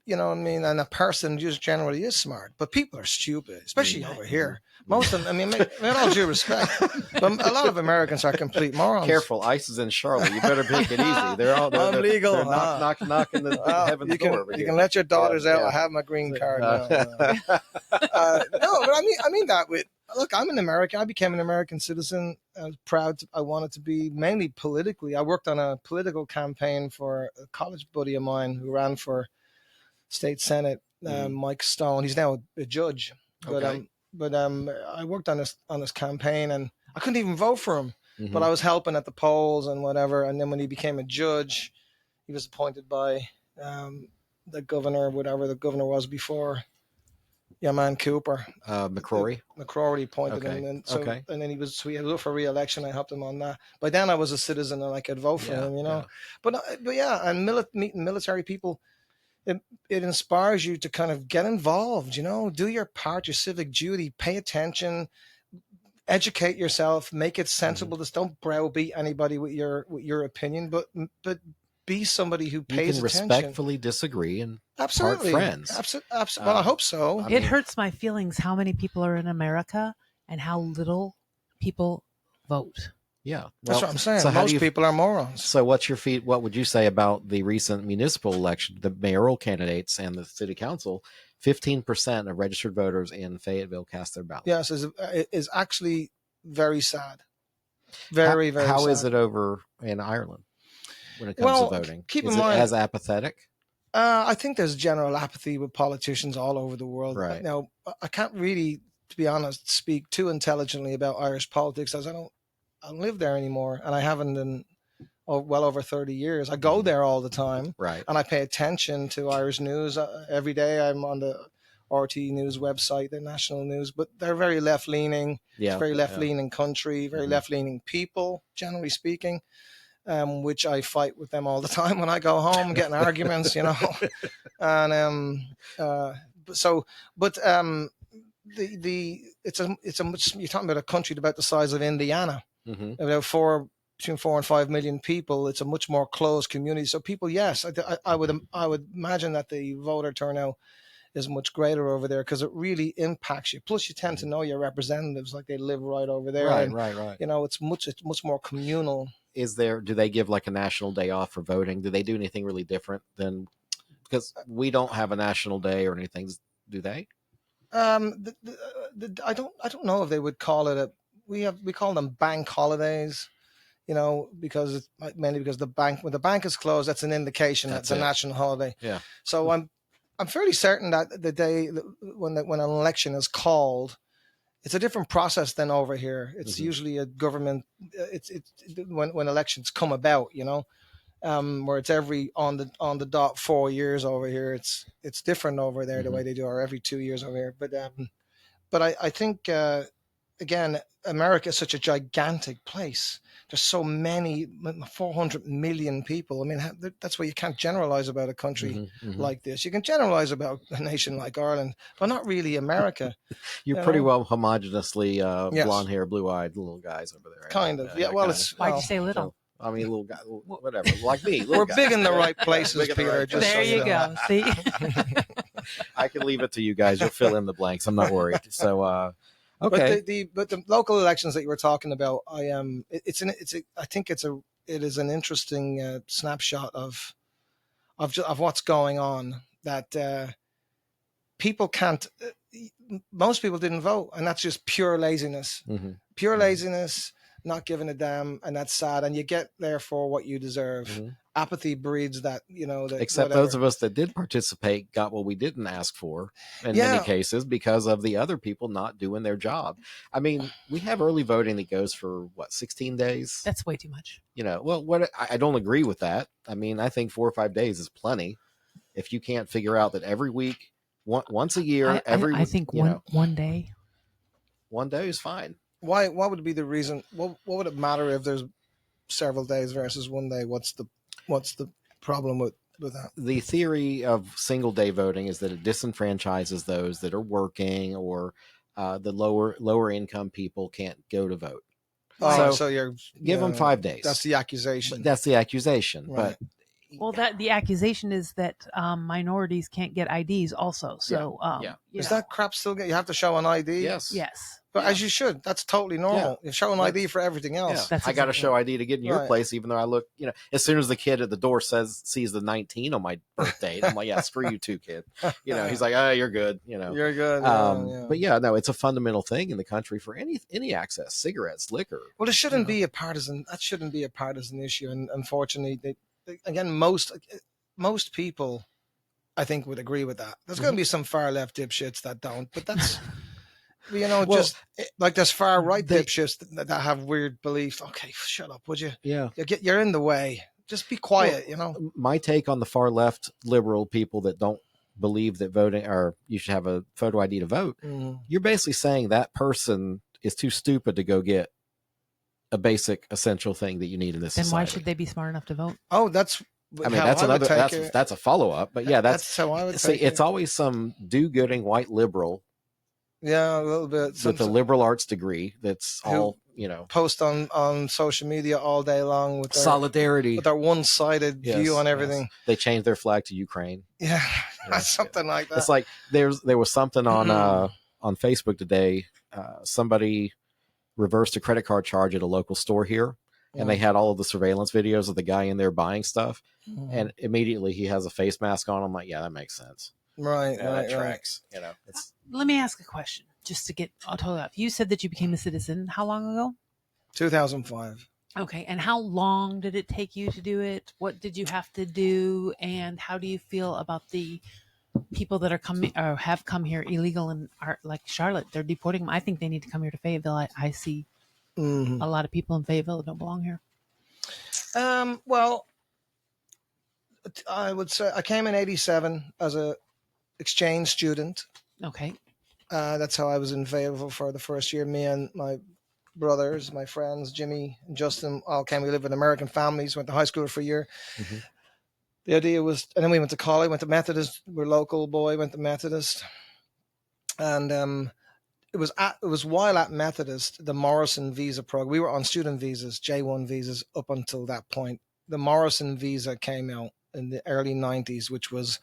you know what I mean? And a person just generally is smart, but people are stupid, especially over here. Most of them, I mean, with all due respect, but a lot of Americans are complete morons.
Careful, ICE is in Charlotte. You better take it easy. They're
legal.
They're knocking the heaven's door over here.
You can let your daughters out. I have my green card now. No, but I mean that with. Look, I'm an American. I became an American citizen. I was proud. I wanted to be mainly politically. I worked on a political campaign for a college buddy of mine who ran for state senate, Mike Stone. He's now a judge.
Okay.
But I worked on this campaign, and I couldn't even vote for him. But I was helping at the polls and whatever. And then when he became a judge, he was appointed by the governor, whatever the governor was before. Yeah, man, Cooper.
McCrory.
McCrory appointed him, and and then he had up for re-election. I helped him on that. By then, I was a citizen and I could vote for him, But yeah, and meeting military people, it inspires you to kind of get involved. Do your part, your civic duty, pay attention, educate yourself, make it sensible. Just don't browbeat anybody with your opinion, but be somebody who pays attention.
Respectfully disagree and part friends.
Absolutely. Well, I hope so.
It hurts my feelings how many people are in America and how little people vote.
Yeah,
that's what I'm saying. So most people are morons.
So what would you say about the recent municipal election, the mayoral candidates and the city council? 15% of registered voters in Fayetteville cast their ballot.
Yes, is actually very sad. Very sad.
How is it over in Ireland when it comes to voting?
Keep in mind,
as apathetic?
I think there's general apathy with politicians all over the world.
Right.
Now, I can't really, to be honest, speak too intelligently about Irish politics, as I don't live there anymore, and I haven't in well over 30 years. I go there all the time,
right? And
I pay attention to Irish news every day. I'm on the RT News website, the national news, but they're very left-leaning.
Yeah,
it's very left-leaning country, very left-leaning people, generally speaking. Which I fight with them all the time when I go home, getting arguments, And you're talking about a country about the size of Indiana, about between 4 and 5 million people. It's a much more closed community. So people, yes, I would imagine that the voter turnout is much greater over there because it really impacts you. Plus, you tend to know your representatives, like they live right over there.
Right.
It's much more communal.
Do they give like a national day off for voting? Do they do anything really different than, because we don't have a national day or anything, do they?
I don't know if they would call it we call them bank holidays, because mainly because when the bank is closed, that's an indication that's a national holiday.
Yeah.
So I'm fairly certain that the day when an election is called, it's a different process than over here. It's usually a government. It's when elections come about, where it's every on the dot 4 years over here. It's different over there the way they do, or every 2 years over here. But I think again, America is such a gigantic place. There's so many, 400 million people. I mean, that's why you can't generalize about a country like this. You can generalize about a nation like Ireland, but not really America.
You're pretty well homogeneously blonde hair, blue-eyed little guys over there.
Kind of. Yeah. Well, it's.
Why'd you say little?
So, I mean, little guy, whatever, like me.
We're big in the right places, Peter.
Right
just
there
so
you go. See,
I can leave it to you guys. You'll fill in the blanks. I'm not worried. So, okay.
But the local elections that you were talking about, I think it is an interesting snapshot of what's going on. That people can't. Most people didn't vote, and that's just pure laziness. Pure laziness. Not giving a damn, and that's sad. And you get therefore what you deserve. Apathy breeds that,
Except those of us that did participate got what we didn't ask for in many cases because of the other people not doing their job. I mean, we have early voting that goes for 16 days.
that's way too much.
Well, I don't agree with that. I mean, I think 4 or 5 days is plenty. If you can't figure out that every week, once a year,
I think one day.
One day is fine.
Why? What would be the reason? What would it matter if there's several days versus one day? What's the problem with that?
The theory of single day voting is that it disenfranchises those that are working or the lower income people can't go to vote.
So you're
give them 5 days.
That's the accusation.
Right.
But the accusation is that minorities can't get IDs also. So
is that crap still get? You have to show an ID.
Yes.
But as you should. That's totally normal. You show an ID for everything else.
I got to show ID to get in your place, even though I look. As soon as the kid at the door sees the 19 on my birth date, I'm like, yeah, screw you too, kid. He's like, oh, you're good.
You're good.
But no, it's a fundamental thing in the country for any access, cigarettes, liquor.
Well, it shouldn't be a partisan. That shouldn't be a partisan issue. And unfortunately, again, most people, I think, would agree with that. There's going to be some far left dipshits that don't, but that's. Just like there's far right dipshits that have weird beliefs. Okay, shut up, would you?
Yeah.
You're in the way. Just be quiet,
My take on the far left liberal people that don't believe that voting or you should have a photo ID to vote, you're basically saying that person is too stupid to go get a basic essential thing that you need in this society.
Then why should they be smart enough to vote?
Oh, that's.
I mean, that's a follow up, but that's
how I would
say it's always some do-gooding white liberal.
Yeah, a little bit.
With a liberal arts degree that's all,
post on social media all day long with their,
solidarity.
With their one-sided view on everything.
Yes. They changed their flag to Ukraine.
Yeah, something like that.
It's like there was something on Facebook today. Somebody reversed a credit card charge at a local store here. And they had all of the surveillance videos of the guy in there buying stuff. And immediately he has a face mask on. I'm like, yeah, that makes sense.
Right,
that tracks.
Let me ask a question just to get totally off. You said that you became a citizen how long ago?
2005.
Okay, and how long did it take you to do it? What did you have to do? And how do you feel about the people that are coming or have come here illegal and are like Charlotte? They're deporting them. I think they need to come here to Fayetteville. I see a lot of people in Fayetteville that don't belong here.
Well, I would say I came in 87 as a exchange student.
Okay.
That's how I was in Fayetteville for the first year. Me and my brothers, my friends, Jimmy and Justin, all came. We lived with American families, went to high school for a year. The idea was, and then we went to college, went to Methodist. We're local boy, went to Methodist. And it was while at Methodist, the Morrison visa program. We were on student visas, J1 visas up until that point. The Morrison visa came out in the early 90s, which was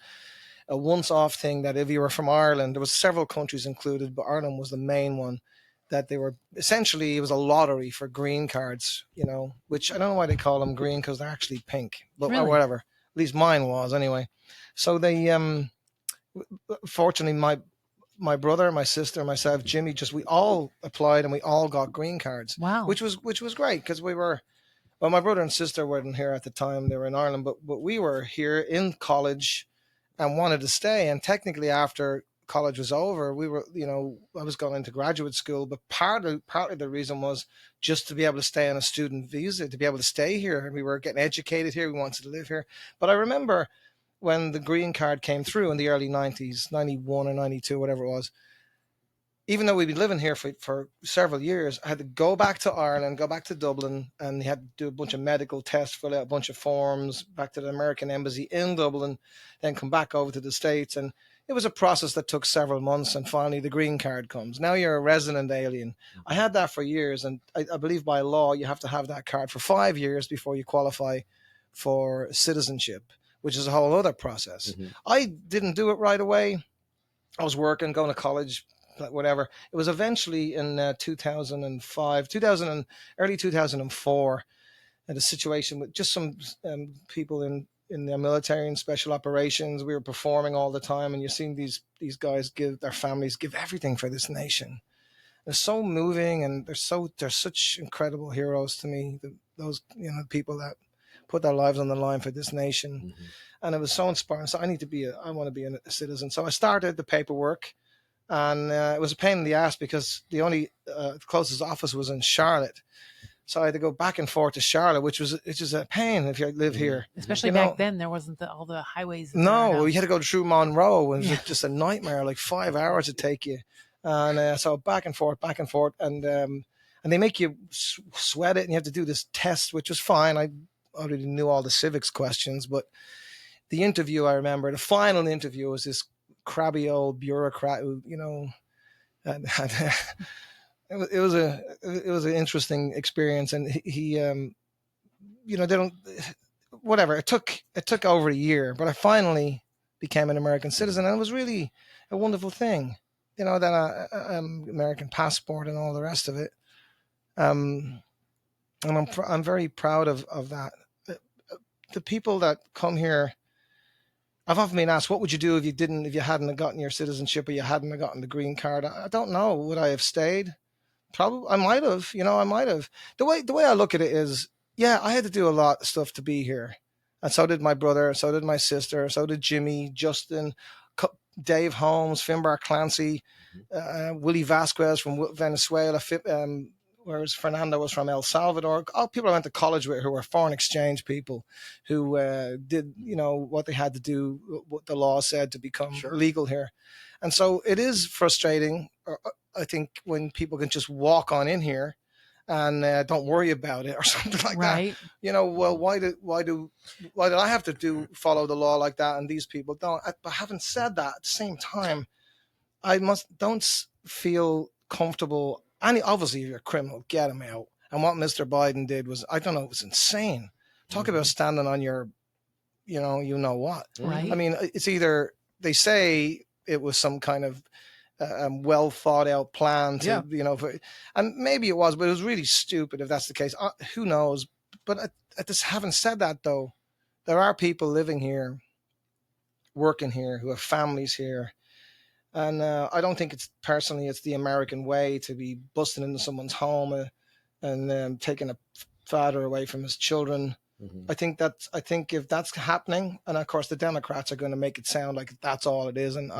a once-off thing that if you were from Ireland, there was several countries included, but Ireland was the main one, that they were essentially, it was a lottery for green cards, which I don't know why they call them green because they're actually pink, but
really?
Whatever. At least mine was anyway. So they, fortunately, my brother, my sister, myself, Jimmy, we all applied and we all got green cards.
Wow.
Which was great because we were, well, my brother and sister weren't here at the time. They were in Ireland, but we were here in college and wanted to stay. And technically after college was over, we were, I was going into graduate school, but partly the reason was just to be able to stay on a student visa, to be able to stay here. And we were getting educated here. We wanted to live here. But I remember when the green card came through in the early 90s, 91 or 92, whatever it was, even though we'd been living here for several years, I had to go back to Ireland, go back to Dublin, and you had to do a bunch of medical tests, fill out a bunch of forms, back to the American embassy in Dublin, then come back over to the States. And it was a process that took several months, and finally the green card comes. Now you're a resident alien. I had that for years, and I believe by law you have to have that card for 5 years before you qualify for citizenship, which is a whole other process. I didn't do it right away. I was working, going to college, whatever. It was eventually in 2005, early 2004, and a situation with just some people in the military and special operations. We were performing all the time, and you're seeing these guys give their families, give everything for this nation. They're so moving, and they're such incredible heroes to me. Those people that put their lives on the line for this nation, and it was so inspiring. So I want to be a citizen. So I started the paperwork. And it was a pain in the ass because the only closest office was in Charlotte. So I had to go back and forth to Charlotte, which is a pain if you live here.
Especially back then, there wasn't all the highways.
No, we had to go through Monroe. It was just a nightmare, like 5 hours to take you. And so back and forth. And they make you sweat it, and you have to do this test, which was fine. I already knew all the civics questions. But the interview, I remember, the final interview was this crabby old bureaucrat who, and it was an interesting experience, and he they don't, whatever. It took over a year, but I finally became an American citizen, and it was really a wonderful thing, that American passport and all the rest of it. And I'm very proud of that. The people that come here, I've often been asked, what would you do if you hadn't gotten your citizenship, or you hadn't gotten the green card? I don't know. Would I have stayed? Probably. I might have. I might have. The way I look at it is, I had to do a lot of stuff to be here, and so did my brother, so did my sister, so did Jimmy, Justin, Dave Holmes, Finbar Clancy, Willie Vasquez from Venezuela, whereas Fernando was from El Salvador. All people I went to college with who were foreign exchange people who did, what they had to do, what the law said to become legal here. And so it is frustrating, I think, when people can just walk on in here and don't worry about it or something like that. Well, why did I have to follow the law like that and these people don't? But having said that, at the same time, don't feel comfortable. Obviously, if you're a criminal, get him out. And what Mr. Biden did was, I don't know, it was insane. Talk about standing on your, what.
Right.
I mean, it's either they say it was some kind of well thought out plan to, and maybe it was, but it was really stupid if that's the case. Who knows? But having said that, though, there are people living here, working here, who have families here. And I don't think it's the American way to be busting into someone's home and taking a father away from his children. I think if that's happening, and of course the Democrats are going to make it sound like that's all it is. And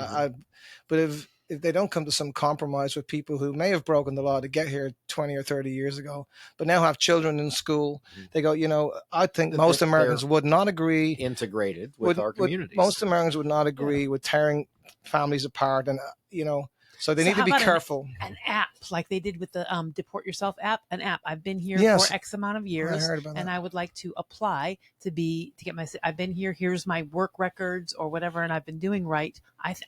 but if they don't come to some compromise with people who may have broken the law to get here 20 or 30 years ago, but now have children in school, they go, I think most Americans would not agree.
Integrated with our communities.
Most Americans would not agree with tearing families apart, and so they need to be careful.
An app like they did with the Deport Yourself app. I've been here for X amount of years,
I heard about
and
that.
I would like to apply to get my. I've been here. Here's my work records or whatever, and I've been doing right.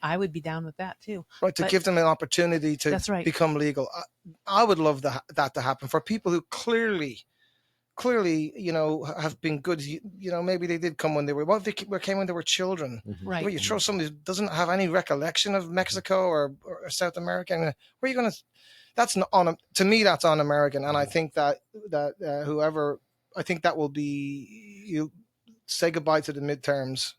I would be down with that too.
Right, to give them an opportunity to become legal. I would love that to happen for people who clearly, have been good. Maybe they did come when they were, came when they were children.
Right.
Where you throw somebody who doesn't have any recollection of Mexico or South America, where are you going to? That's to me, that's un-American. And I think that whoever, I think that will be, you say goodbye to the midterms.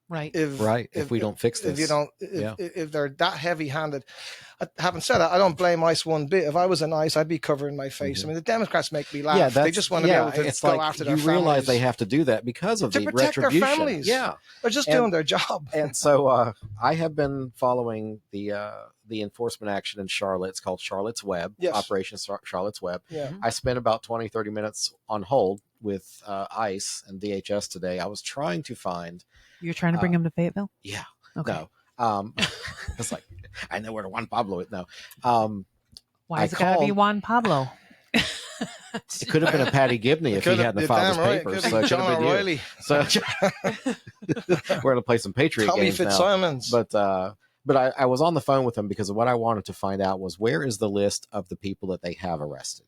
Right.
If we don't fix this.
If they're that heavy-handed. Having said that, I don't blame ICE one bit. If I was an ICE, I'd be covering my face. I mean, the Democrats make me laugh. They just want to be able to go after their families.
You realize they have to do that because of the
protect
retribution.
Their families.
Yeah.
They're just doing their job.
And so I have been following the enforcement action in Charlotte. It's called Charlotte's Web, Operation Charlotte's Web.
Yeah.
I spent about 20, 30 minutes on hold with ICE and DHS today. I was trying to find...
You're trying to bring him to Fayetteville?
Yeah.
Okay.
No. It's like I know where Juan Pablo is now.
Why is it got to be Juan Pablo?
It could have been a Paddy Gibney if he hadn't filed his papers. So it could have been you. So we're going to play some Patriot
Tommy
games
Fitzsimons.
now. But I was on the phone with him because what I wanted to find out was where is the list of the people that they have arrested?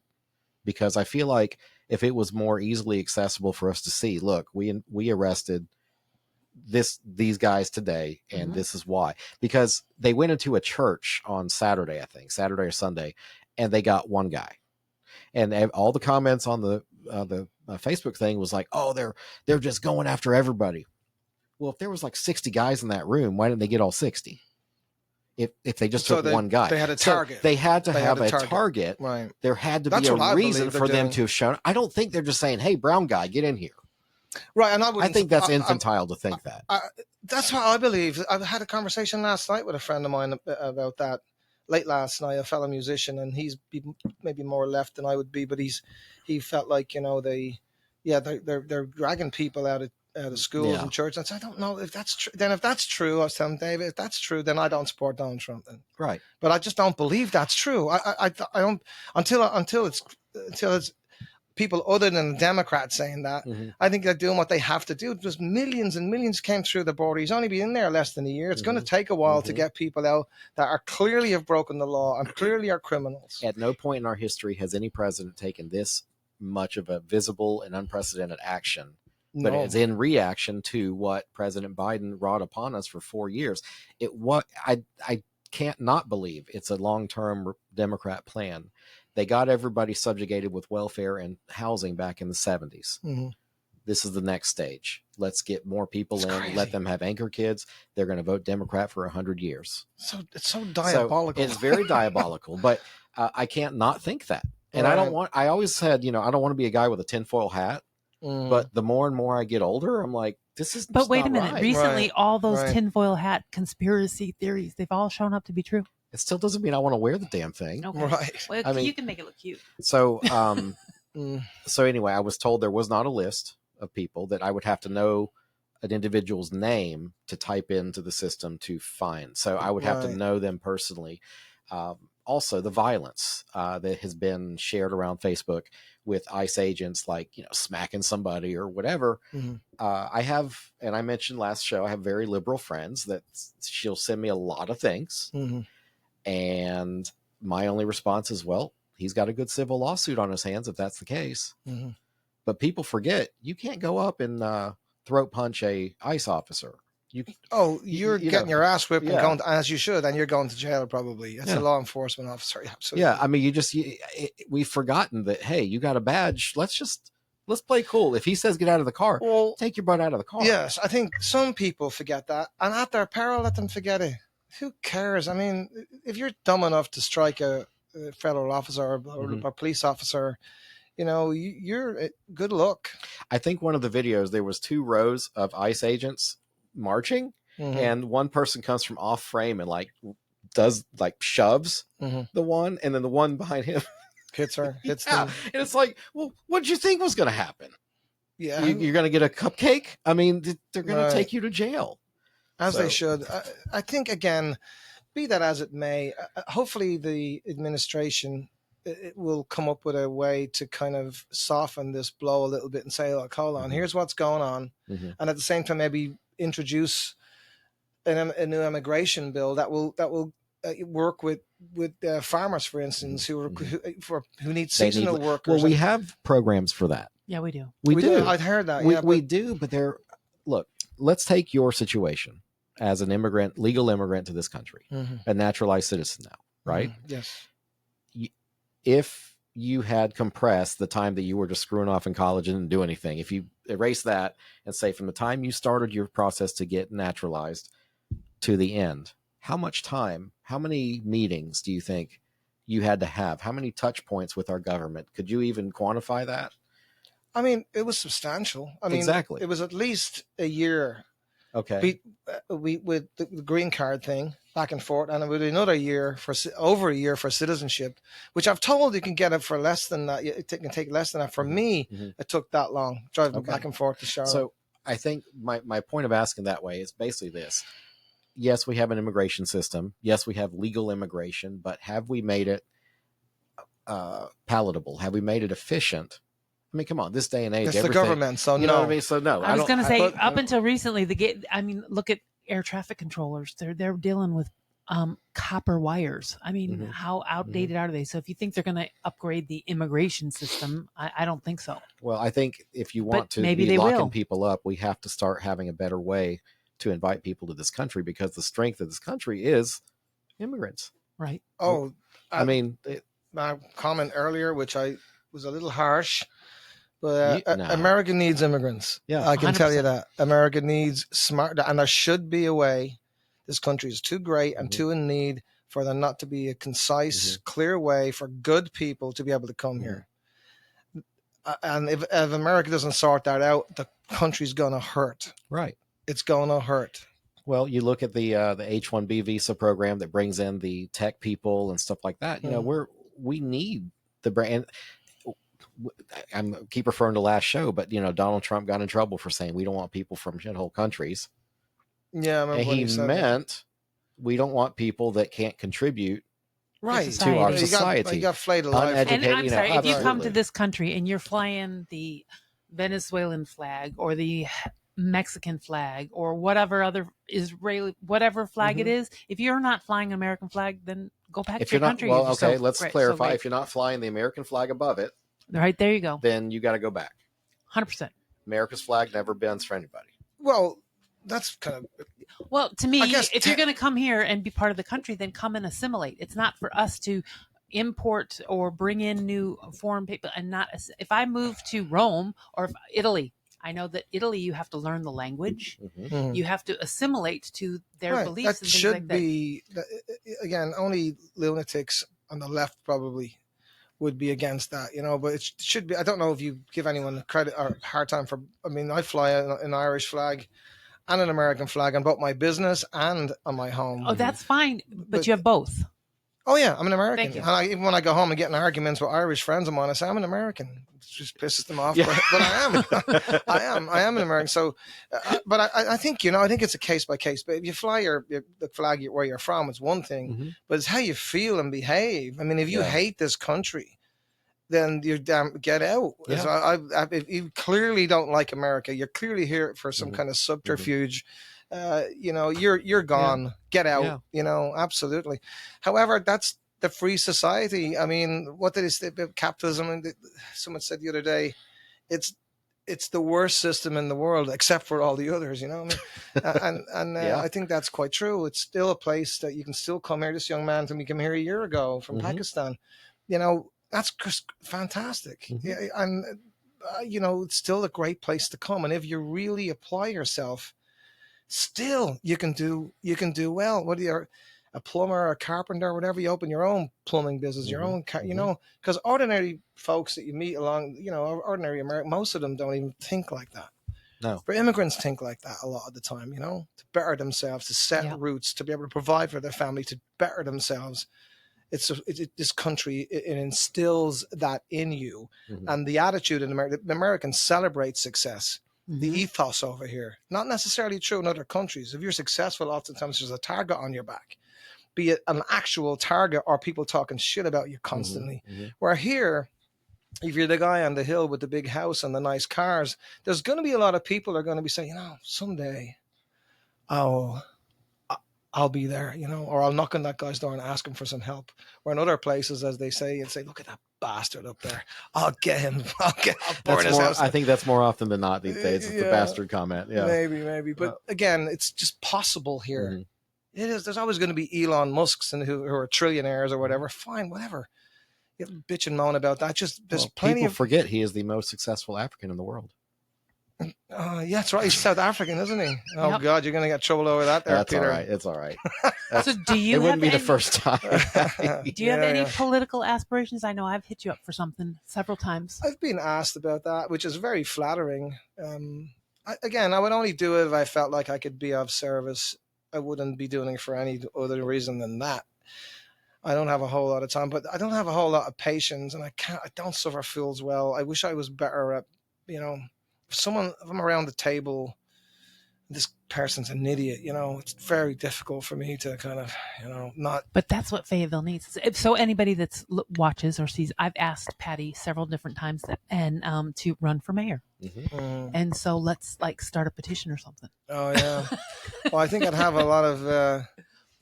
Because I feel like if it was more easily accessible for us to see, look, we arrested these guys today, and this is why. Because they went into a church on Saturday, I think, Saturday or Sunday, and they got one guy. And all the comments on the Facebook thing was like, oh, they're just going after everybody. Well, if there was like 60 guys in that room, why didn't they get all 60? If they just took one guy,
they had a target.
So they had to have a target.
Right.
There had to be a reason for them to have shown. I don't think they're just saying, "Hey, brown guy, get in here."
Right, and
I think that's infantile to think that.
That's what I believe. I had a conversation last night with a friend of mine about that. Late last night, a fellow musician, and he's maybe more left than I would be, but he felt like they're dragging people out of schools and church. And so I don't know if that's true. Then if that's true, I was telling David, if that's true, then I don't support Donald Trump. Then.
Right.
But I just don't believe that's true. I don't until it's people other than the Democrats saying that. I think they're doing what they have to do. There's millions and millions came through the border. He's only been in there less than a year. It's going to take a while to get people out that are clearly have broken the law and clearly are criminals.
At no point in our history has any president taken this much of a visible and unprecedented action. No. But it's in reaction to what President Biden wrought upon us for 4 years. I can't not believe it's a long-term Democrat plan. They got everybody subjugated with welfare and housing back in the 70s. This is the next stage. Let's get more people in, crazy. Let them have anchor kids. They're going to vote Democrat for 100 years.
So it's so diabolical.
So it's very diabolical, but I can't not think that. And I always said, I don't want to be a guy with a tinfoil hat, but the more and more I get older, I'm like, this is
But wait a minute.
Right.
Recently, all those tinfoil hat conspiracy theories, they've all shown up to be true.
It still doesn't mean I want to wear the damn thing.
Okay.
Right.
Well, you can make it look cute.
So, so anyway, I was told there was not a list of people that I would have to know an individual's name to type into the system to find. So I would have to know them personally. Also, the violence that has been shared around Facebook with ICE agents, like, smacking somebody or whatever. I have, and I mentioned last show, I have very liberal friends that she'll send me a lot of things. And my only response is, well, he's got a good civil lawsuit on his hands if that's the case. But people forget, you can't go up and throat punch a ICE officer.
You're getting your ass whipped and going as you should, and you're going to jail probably. It's a law enforcement officer. Absolutely.
Yeah, I mean, we've forgotten that. Hey, you got a badge. Let's play cool. If he says get out of the car, take your butt out of the car.
Yes, I think some people forget that, and at their peril, let them forget it. Who cares? I mean, if you're dumb enough to strike a federal officer or a police officer, you're good luck. I
think one of the videos, there was 2 rows of ICE agents marching, and one person comes from off frame and does shoves the one, and then the one behind him
hits them.
And it's like, well, what did you think was going to happen?
Yeah,
you're going to get a cupcake. I mean, they're going to take you to jail.
As they should. I think, again, be that as it may, hopefully the administration it will come up with a way to kind of soften this blow a little bit and say, look, hold on, here's what's going on. And at the same time, maybe introduce a new immigration bill that will work with farmers, for instance, who need seasonal workers.
Well, we have programs for that.
Yeah, we do.
We do.
I'd heard that.
We do, but look, let's take your situation as an immigrant, legal immigrant to this country, a naturalized citizen now, right?
Yes.
If you had compressed the time that you were just screwing off in college and didn't do anything, if you erase that and say from the time you started your process to get naturalized to the end, how much time, how many meetings do you think you had to have? How many touch points with our government? Could you even quantify that?
I mean, it was substantial.
Exactly.
It was at least a year.
Okay.
We with the green card thing back and forth, and with another year over a year for citizenship, which I've told you can get it for less than that. It can take less than that. For me, it took that long driving back and forth to Charlotte.
So I think my point of asking that way is basically this: yes, we have an immigration system. Yes, we have legal immigration, but have we made it palatable? Have we made it efficient? I mean, come on, this day and age,
It's the government, so
you know what I mean? So no,
I was going to say,
but-
up until recently, look at air traffic controllers. They're dealing with copper wires. I mean,
Mhm.
how outdated are they? So if you think they're going to upgrade the immigration system, I don't think so.
Well, I think if you want
But
to
maybe
be
they
locking
will.
people up, we have to start having a better way to invite people to this country, because the strength of this country is immigrants.
Right.
Oh,
I mean,
my comment earlier, which I was a little harsh, but
No.
America needs immigrants.
Yeah,
I can tell you
100%.
that. America needs smart, and there should be a way. This country is too great and
Mhm.
too in need for there not to be a concise,
Mm-hmm.
clear way for good people to be able to come here. And if America doesn't sort that out, the country's going to hurt.
right.
It's going to hurt.
Well, you look at the H-1B visa program that brings in the tech people and stuff like that. You know, we need the brand. I keep referring to last show, but you know, Donald Trump got in trouble for saying we don't want people from shithole countries.
Yeah, I remember
And
when
he
said that.
meant we don't want people that can't contribute
Right
society.
to our
You
society.
You got flayed alive.
Uneducated.
And I'm sorry, if you come to
absolutely.
this country and you're flying the Venezuelan flag or the Mexican flag or whatever other Israeli, whatever flag it is, if you're not flying an American flag, then go back
If
to your
you're not,
country.
well,
If you're
okay,
so
let's
great, so
clarify.
great.
If you're not flying the American flag above it,
Right, there you go.
then you got to go back.
100%.
America's flag never bends for anybody.
Well, that's kind of
Well, to me,
I guess
if you're going to come here and be part of the country, then come and assimilate. It's not for us to import or bring in new foreign people and not. If I move to Rome or Italy, I know that Italy, you have to learn the language.
Mhm.
You have to assimilate to their
right.
beliefs
That
and things
should
like that.
be again. Only lunatics on the left probably would be against that, you know. But it should be. I don't know if you give anyone credit or hard time for. I mean, I fly an Irish flag and an American flag on both my business and on my home.
Oh, that's fine, but
But-
you have both.
Oh yeah, I'm an American.
Thank you.
And even when I go home and get in arguments with Irish friends of mine, I say I'm an American. It just pisses them off,
Yeah.
but I am. I am an American. So, but I think I think it's a case by case. But if you fly the flag where you're from, it's one thing,
Mhm.
but it's how you feel and behave. I mean, if you
Yeah.
hate this country, then you damn get out.
Yeah.
So if you clearly don't like America, you're clearly here for some
Mhm.
kind of subterfuge. You're gone. Get out.
Yeah.
Absolutely. However, that's the free society. I mean, what did it say about capitalism? And someone said the other day, it's the worst system in the world, except for all the others. You know, what I mean? and
Yeah.
I think that's quite true. It's still a place that you can still come here. This young man told me came here a year ago from
Mhm.
Pakistan. You know, that's just fantastic.
Mhm.
Yeah, and it's still a great place to come. And if you really apply yourself, still you can do well. Whether you're a plumber or a carpenter or whatever, you open your own plumbing business, your own because ordinary folks that you meet along, ordinary American, most of them don't even think like that.
No.
But immigrants think like that a lot of the time, to better themselves, to set
Yeah.
roots, to be able to provide for their family, to better themselves. This country, it instills that in you.
Mhm.
And the attitude in America, the Americans celebrate success. The
Mhm.
ethos over here, not necessarily true in other countries. If you're successful, oftentimes there's a target on your back, be it an actual target or people talking shit about you constantly.
Mhm.
Where here, if you're the guy on the hill with the big house and the nice cars, there's going to be a lot of people that are going to be saying, someday I'll be there, or I'll knock on that guy's door and ask him for some help. Or in other places, as they say, you'd say, look at that bastard up there. I'll get him. I'll burn
That's
his
more,
house.
I think that's more often than not these days. It's the
Yeah.
bastard comment. Yeah.
Maybe. But again, it's just possible here.
Mhm.
It is. There's always going to be Elon Musks and who are trillionaires or whatever. Fine, whatever. You bitch and moan about that. Just there's
Well,
plenty
people
of.
forget he is the most successful African in the world.
Yeah, that's right. He's South African, isn't he? Oh
Yep.
God, you're going to get trouble over that, there,
That's
Peter.
all right. It's all right.
So do you
It wouldn't be
have
the
any-
first time.
Do you have
Yeah,
any
yeah.
political aspirations? I know I've hit you up for something several times.
I've been asked about that, which is very flattering. I would only do it if I felt like I could be of service. I wouldn't be doing it for any other reason than that. I don't have a whole lot of time, but I don't have a whole lot of patience, and I don't suffer fools well. I wish I was better at, if I'm around the table, this person's an idiot. It's very difficult for me to kind of, not.
But that's what Fayetteville needs. So anybody that's watches or sees, I've asked Patty several different times to run for mayor. And so let's start a petition or something.
Oh yeah. Well, I think I'd have a lot of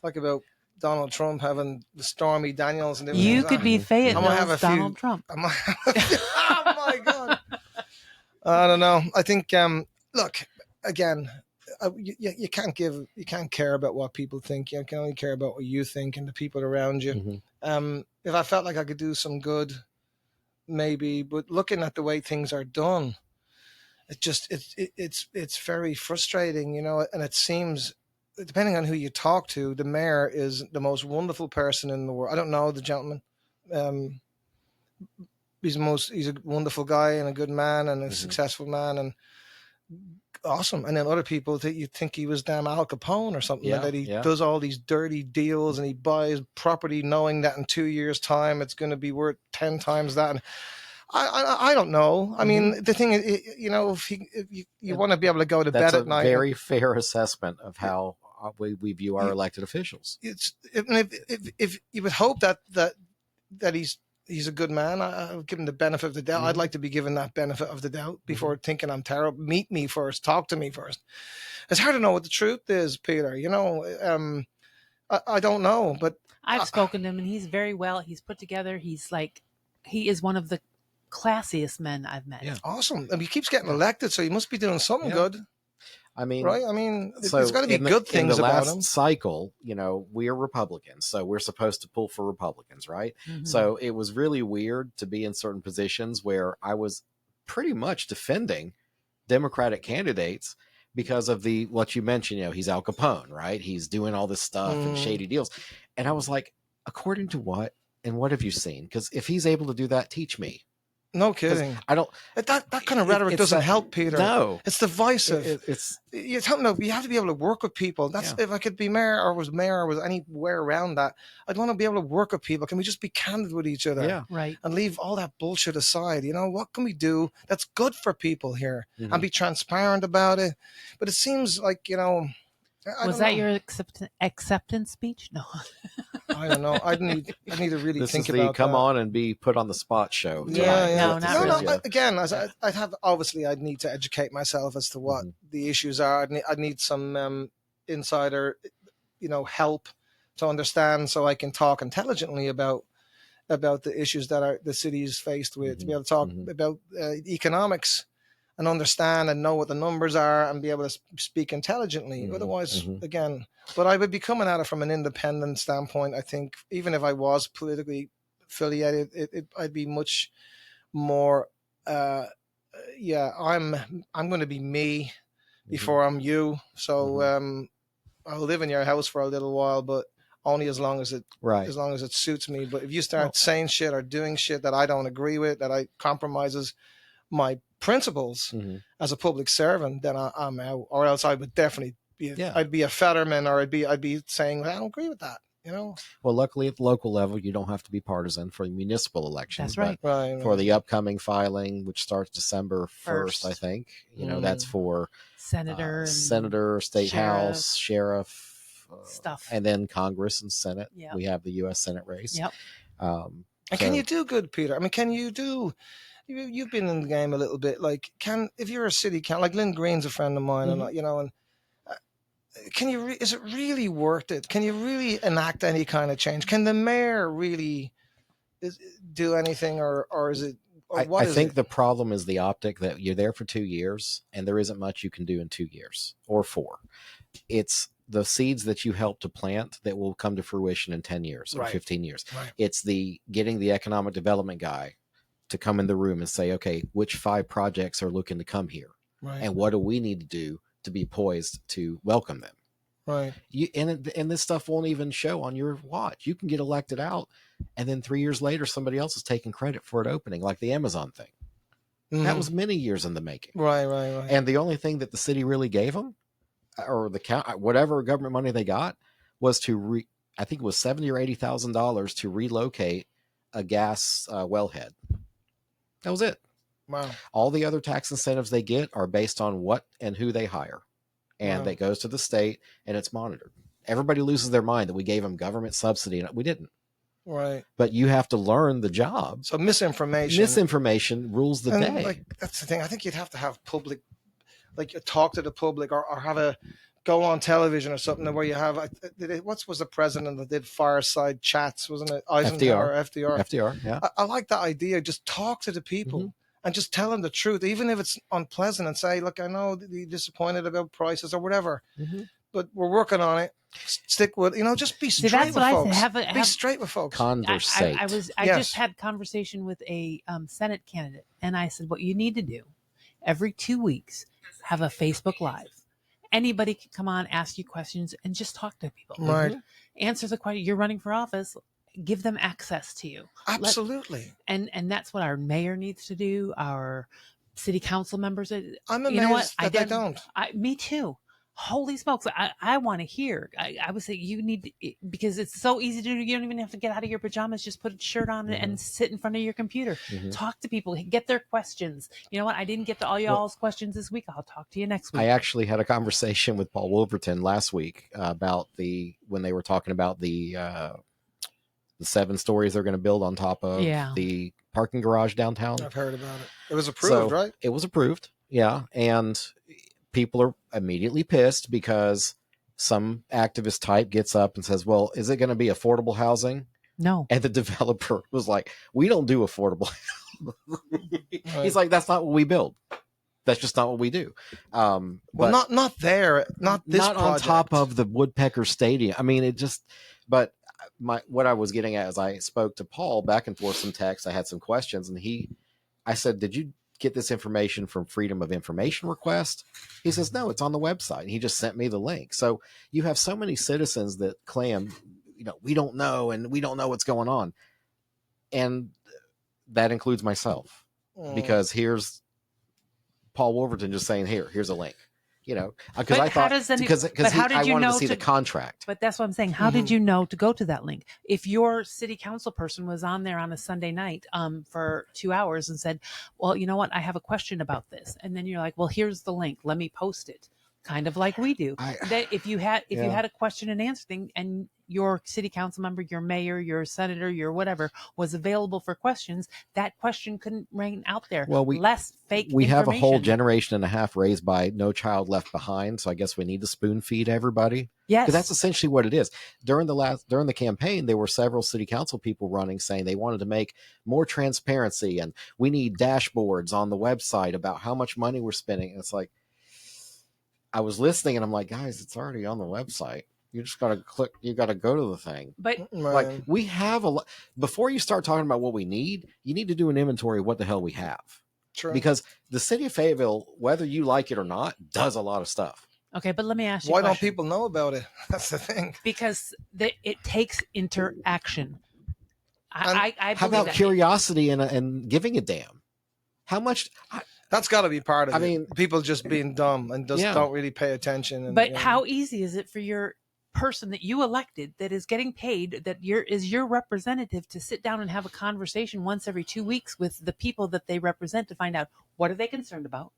like about Donald Trump having the Stormy Daniels and everything.
You could be Fayetteville's Donald Trump.
Oh my God. I don't know. I think look, again, you can't care about what people think. You can only care about what you think and the people around you. If I felt like I could do some good, maybe, but looking at the way things are done, it's very frustrating, and it seems, depending on who you talk to, the mayor is the most wonderful person in the world. I don't know the gentleman. He's a wonderful guy and a good man and a successful man and awesome. And then other people that you think he was damn Al Capone or something, that he does all these dirty deals and he buys property knowing that in 2 years' time it's going to be worth 10 times that. And I don't know. I mean, the thing is, if you want to be able to go to bed at night.
That's a very fair assessment of how we view our elected officials.
If you would hope that he's a good man, I'll give him the benefit of the doubt. I'd like to be given that benefit of the doubt before thinking I'm terrible. Meet me first. Talk to me first. It's hard to know what the truth is, Peter. I don't know, but
I've spoken to him and he's very well. He's put together. He is one of the classiest men I've met.
Yeah. Awesome. And he keeps getting elected, so he must be doing something good.
I mean,
right? I mean, there's got to be good things about him.
In the last cycle, we're Republicans, so we're supposed to pull for Republicans, right? So it was really weird to be in certain positions where I was pretty much defending Democratic candidates because of what you mentioned, he's Al Capone, right? He's doing all this stuff and shady deals. And I was like, according to what? And what have you seen? Because if he's able to do that, teach me.
No kidding.
I don't.
That kind of rhetoric doesn't help, Peter.
No,
it's divisive. You have to be able to work with people. If I could be mayor or was anywhere around that, I'd want to be able to work with people. Can we just be candid with each other?
Yeah,
right.
And leave all that bullshit aside. What can we do that's good for people here and be transparent about it? But it seems like
was that your acceptance speech? No.
I don't know. I'd need to really think about that.
Come on and be put on the spot show.
Yeah.
No, not really.
Again, I'd need to educate myself as to what the issues are. I'd need some insider, help to understand so I can talk intelligently about the issues that the city is faced with. To be able to talk about economics and understand and know what the numbers are and be able to speak intelligently. Otherwise, again, but I would be coming at it from an independent standpoint. I think even if I was politically affiliated, I'd be much more, I'm going to be me before I'm you. So I'll live in your house for a little while, but only as long as it suits me. But if you start saying shit or doing shit that I don't agree with, that I compromises my principles as a public servant, then I'm out. Or else I would definitely be. I'd be a Fetterman, or I'd be saying I don't agree with that.
Well, luckily at the local level, you don't have to be partisan for the municipal elections.
That's right.
Right. For the upcoming filing, which starts December 1st, I think. That's for
senator,
state
sheriff,
house, sheriff,
stuff,
and then Congress and Senate.
Yep.
We have the U.S. Senate race.
Yep.
And can you do good, Peter? I mean, can you do? You've been in the game a little bit. Like, if you're a city council, like Lynn Green's a friend of mine, and is it really worth it? Can you really enact any kind of change? Can the mayor really do anything, or is it?
I think the problem is the optic that you're there for 2 years and there isn't much you can do in 2 years or 4. It's the seeds that you help to plant that will come to fruition in 10 years or 15 years. Right. It's getting the economic development guy to come in the room and say, okay, which 5 projects are looking to come here? Right. And what do we need to do to be poised to welcome them?
Right.
And this stuff won't even show on your watch. You can get elected out, and then 3 years later, somebody else is taking credit for it opening, like the Amazon thing. That was many years in the making.
Right.
And the only thing that the city really gave them, or whatever government money they got, was I think it was $70,000 or $80,000 to relocate a gas wellhead. That was it.
Wow.
All the other tax incentives they get are based on what and who they hire. and
Wow.
that goes to the state and it's monitored. Everybody loses their mind that we gave them government subsidy, and we didn't.
Right.
But you have to learn the job.
So misinformation.
Misinformation rules the day.
Like, that's the thing. I think you'd have to have public, like, you talk to the public, or have a go on television or something where you have what was the president that did fireside chats, wasn't it? Eisenhower,
FDR, yeah.
I like that idea. Just talk to the people and just tell them the truth, even if it's unpleasant, and say, look, I know that you're disappointed about prices or whatever, but we're working on it. Stick with, just be straight with folks. Be straight with folks.
Conversate.
I just had conversation with a Senate candidate, and I said, what you need to do every 2 weeks, have a Facebook Live. Anybody can come on, ask you questions, and just talk to people.
Right.
Answer the question. You're running for office. Give them access to you.
Absolutely.
And that's what our mayor needs to do. Our city council members.
I'm amazed that they don't.
Me too. Holy smokes. I want to hear. I would say you need to, because it's so easy to do. You don't even have to get out of your pajamas. Just put a shirt on and sit in front of your computer. Talk to people. Get their questions. You know what? I didn't get to all y'all's questions this week. I'll talk to you next week.
I actually had a conversation with Paul Wolverton last week about when they were talking about the 7 stories they're going to build on top of the parking garage downtown.
I've heard about it. It was approved, right?
It was approved. Yeah. And people are immediately pissed because some activist type gets up and says, well, is it going to be affordable housing?
No.
And the developer was like, we don't do affordable. He's like, that's not what we build. That's just not what we do.
Well, not there, not this
not
project.
On top of the Woodpecker Stadium. I mean, but what I was getting at is I spoke to Paul back and forth some text. I had some questions, and I said, did you get this information from Freedom of Information request? He says, no, it's on the website. And he just sent me the link. So you have so many citizens that claim, we don't know, and we don't know what's going on. And that includes myself, because here's Paul Wolverton just saying, here's a link, because I thought, I wanted to see the contract.
But that's what I'm saying. How did you know to go to that link? If your city council person was on there on a Sunday night for 2 hours and said, well, you know what? I have a question about this. And then you're like, well, here's the link. Let me post it. Kind of like we do. That if you had a question and answer thing, and your city council member, your mayor, your senator, your whatever was available for questions, that question couldn't ring out there.
Well,
less fake
we have a whole
information.
generation and a half raised by No Child Left Behind. So I guess we need to spoon feed everybody.
Yes.
Because that's essentially what it is. During the campaign, there were several city council people running saying they wanted to make more transparency, and we need dashboards on the website about how much money we're spending. And it's like, I was listening and I'm like, guys, it's already on the website. You just got to click. You got to go to the thing.
But
like, we have a lot. Before you start talking about what we need, you need to do an inventory of what the hell we have.
True.
Because the city of Fayetteville, whether you like it or not, does a lot of stuff.
Okay, but let me ask you.
Why don't people know about it? That's the thing.
Because it takes interaction. I
how about curiosity and giving a damn? How much?
That's got to be part of it.
I mean,
people just being dumb and just don't really pay attention.
But how easy is it for your person that you elected, that is getting paid, that is your representative, to sit down and have a conversation once every 2 weeks with the people that they represent to find out, what are they concerned about?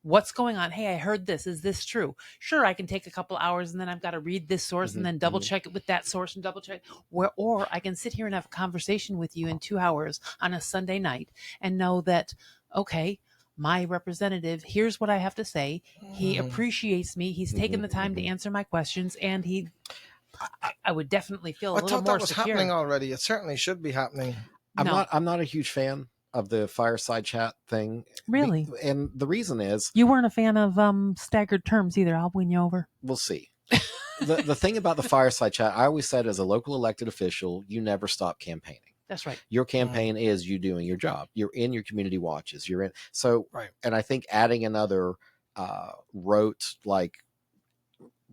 What's going on? Hey, I heard this. Is this true? Sure, I can take a couple hours and then I've got to read this source and then double check it with that source and double check. Or I can sit here and have a conversation with you in 2 hours on a Sunday night and know that, okay, my representative, here's what I have to say. He appreciates me. He's taken the time to answer my questions, and I would definitely feel a little more secure.
I thought that was happening already. It certainly should be happening.
I'm not a huge fan of the fireside chat thing.
Really?
And the reason is,
you weren't a fan of staggered terms either. I'll win you over.
We'll see. The thing about the fireside chat, I always said, as a local elected official, you never stop campaigning.
That's right.
Your campaign is you doing your job. You're in your community watches. You're in. So,
right.
And I think adding another rote, like,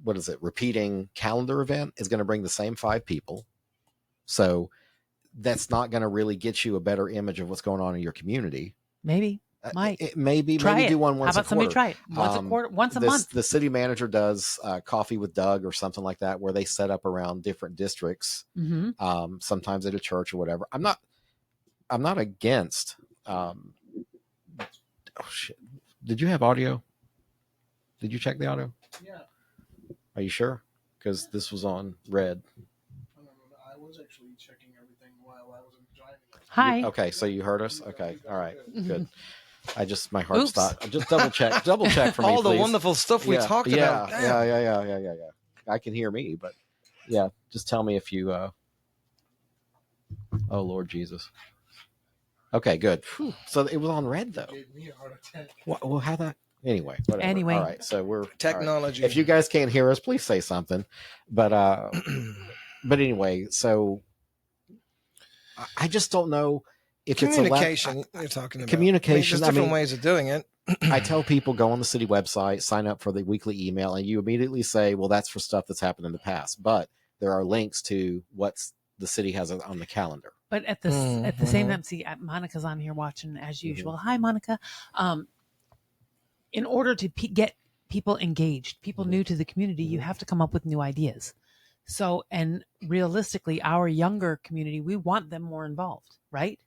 what is it, repeating calendar event is going to bring the same 5 people. So that's not going to really get you a better image of what's going on in your community.
Maybe.
Maybe do one once a quarter.
How about somebody try it once a quarter, once a month?
The city manager does Coffee with Doug or something like that, where they set up around different districts, sometimes at a church or whatever. I'm not against. Oh shit! Did you have audio? Did you check the audio?
Yeah.
Are you sure? Because this was on red.
I was actually checking everything while I was driving.
Hi.
Okay, so you heard us? Okay, all right, good. My heart
Oops.
stopped. Just double check for me,
All the
please.
wonderful stuff we talked about.
Yeah. I can hear me, but yeah, just tell me if you. Oh Lord Jesus. Okay, good. Whew. So it was on red though.
Gave me a heart attack.
Well, how that? Anyway, whatever.
Anyway.
All right. So we're
Technology.
all right. If you guys can't hear us, please say something. But anyway, so I just don't know if
communication.
It's
you're talking about
communication.
There's different ways of doing it.
I tell people go on the city website, sign up for the weekly email, and you immediately say, "Well, that's for stuff that's happened in the past." But there are links to what's the city has on the calendar.
But at the same time, see, Monica's on here watching as usual. Hi, Monica. In order to get people engaged, people new to the community, you have to come up with new ideas. So, and realistically, our younger community, we want them more involved, right?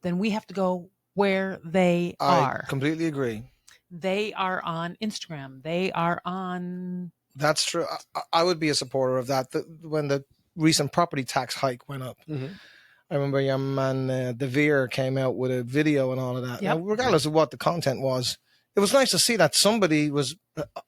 Then we have to go where they are.
I completely agree.
They are on Instagram. They are on.
That's true. I would be a supporter of that. When the recent property tax hike went up, I remember young man De Vere came out with a video and all of that.
Yep.
Now, regardless of what the content was, it was nice to see that somebody was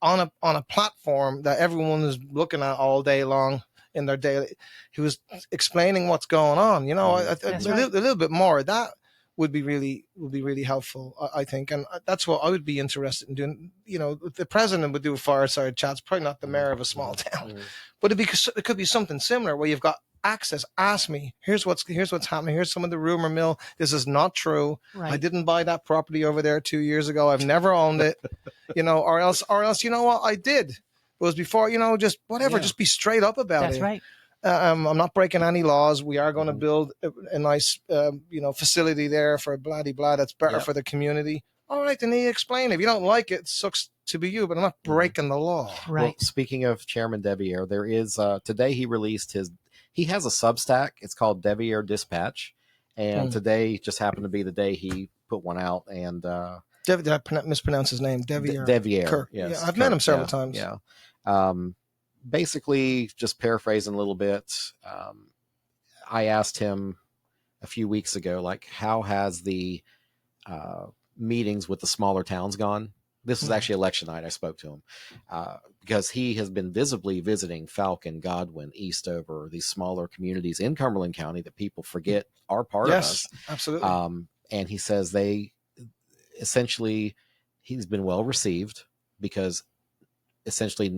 on a platform that everyone was looking at all day long in their daily. He was explaining what's going on. You know, a little bit more of that would be really helpful, I think, and that's what I would be interested in doing. You know, the president would do fireside chats, probably not the mayor of a small town, but it could be something similar where you've got access. Ask me. Here's what's happening. Here's some of the rumor mill. This is not true.
Right.
I didn't buy that property over there 2 years ago. I've never owned it. You know, or else, you know what? I did. It was before. You know, just whatever. Just be straight up about it.
That's right.
I'm not breaking any laws. We are going to build a nice, facility there for blah blah. That's better for the community. All right, then you explain it. If you don't like it, it sucks to be you, but I'm not breaking the law.
Right.
Well, speaking of Chairman De Vere, there is today he released he has a Substack. It's called De Vere Dispatch, and today just happened to be the day he put one out. And
did I mispronounce his name? De Vere.
De Vere.
Kirk.
Yes,
yeah, I've met him several times.
Yeah. Basically, just paraphrasing a little bit, I asked him a few weeks ago, like, how has the meetings with the smaller towns gone? This was actually election night. I spoke to him because he has been visibly visiting Falcon, Godwin, Eastover, these smaller communities in Cumberland County that people forget are part of us.
Absolutely.
And he says he's been well received because essentially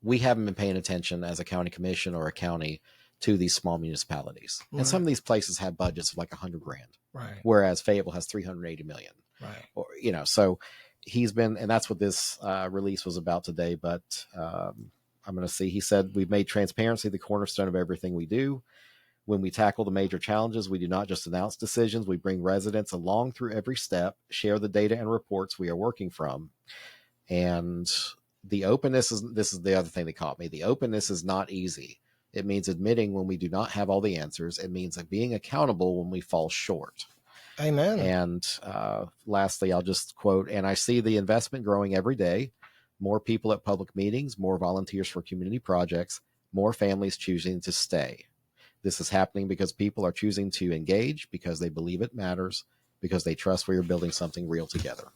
we haven't been paying attention as a county commission or a county to these small municipalities. Right. And some of these places have budgets of like $100,000.
Right.
Whereas Fayetteville has $380 million.
Right.
Or, so he's been, and that's what this release was about today. But I'm going to see, he said, we've made transparency the cornerstone of everything we do. When we tackle the major challenges, we do not just announce decisions. We bring residents along through every step, share the data and reports we are working from. And the openness this is the other thing that caught me. The openness is not easy. It means admitting when we do not have all the answers. It means being accountable when we fall short.
Amen.
And lastly, I'll just quote, and I see the investment growing every day. More people at public meetings, more volunteers for community projects, more families choosing to stay. This is happening because people are choosing to engage, because they believe it matters, because they trust we are building something real together.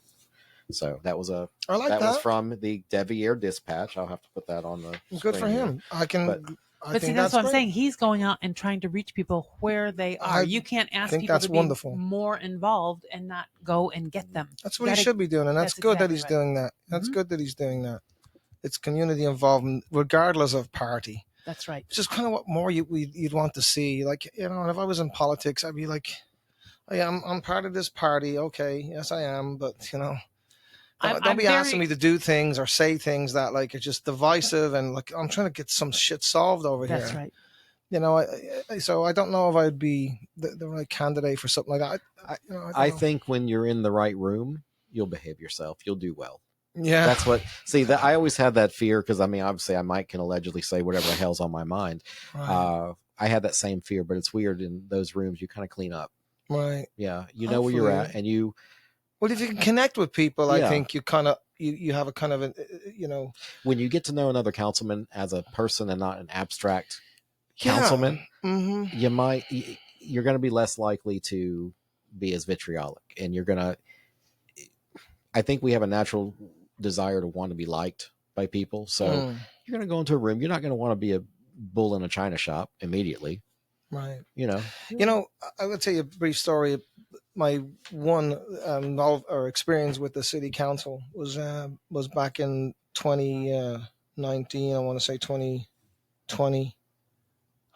So that was that was from the De Vere Dispatch. I'll have to put that on the
Good for him.
But see, that's what I'm saying. He's going out and trying to reach people where they are. You can't ask people to be more involved and not go and get them.
That's what he should be doing, and that's good that he's doing that. That's good that he's doing that. It's community involvement, regardless of party.
That's right.
It's just kind of what more you'd want to see. Like, if I was in politics, I'd be like, oh, yeah, I'm part of this party. Okay, yes, I am, but don't be asking me to do things or say things that like are just divisive and like I'm trying to get some shit solved over here.
That's right.
So I don't know if I'd be the right candidate for something like that. I
think when you're in the right room, you'll behave yourself. You'll do well.
Yeah,
that's what. See, that I always had that fear because obviously I can allegedly say whatever the hell's on my mind. Right. I had that same fear, but it's weird in those rooms. You kind of clean up.
Right.
Yeah, you know where you're at, and you.
Well, if you can connect with people, I
Yeah.
think you kind of you have a kind of a, you know,
When you get to know another councilman as a person and not an abstract
yeah.
councilman,
Mhm.
you're going to be less likely to be as vitriolic, and I think we have a natural desire to want to be liked by people. So you're going to go into a room. You're not going to want to be a bull in a china shop immediately.
Right.
You know,
I will tell you a brief story. My one experience with the city council was back in 2019. I want to say 2020,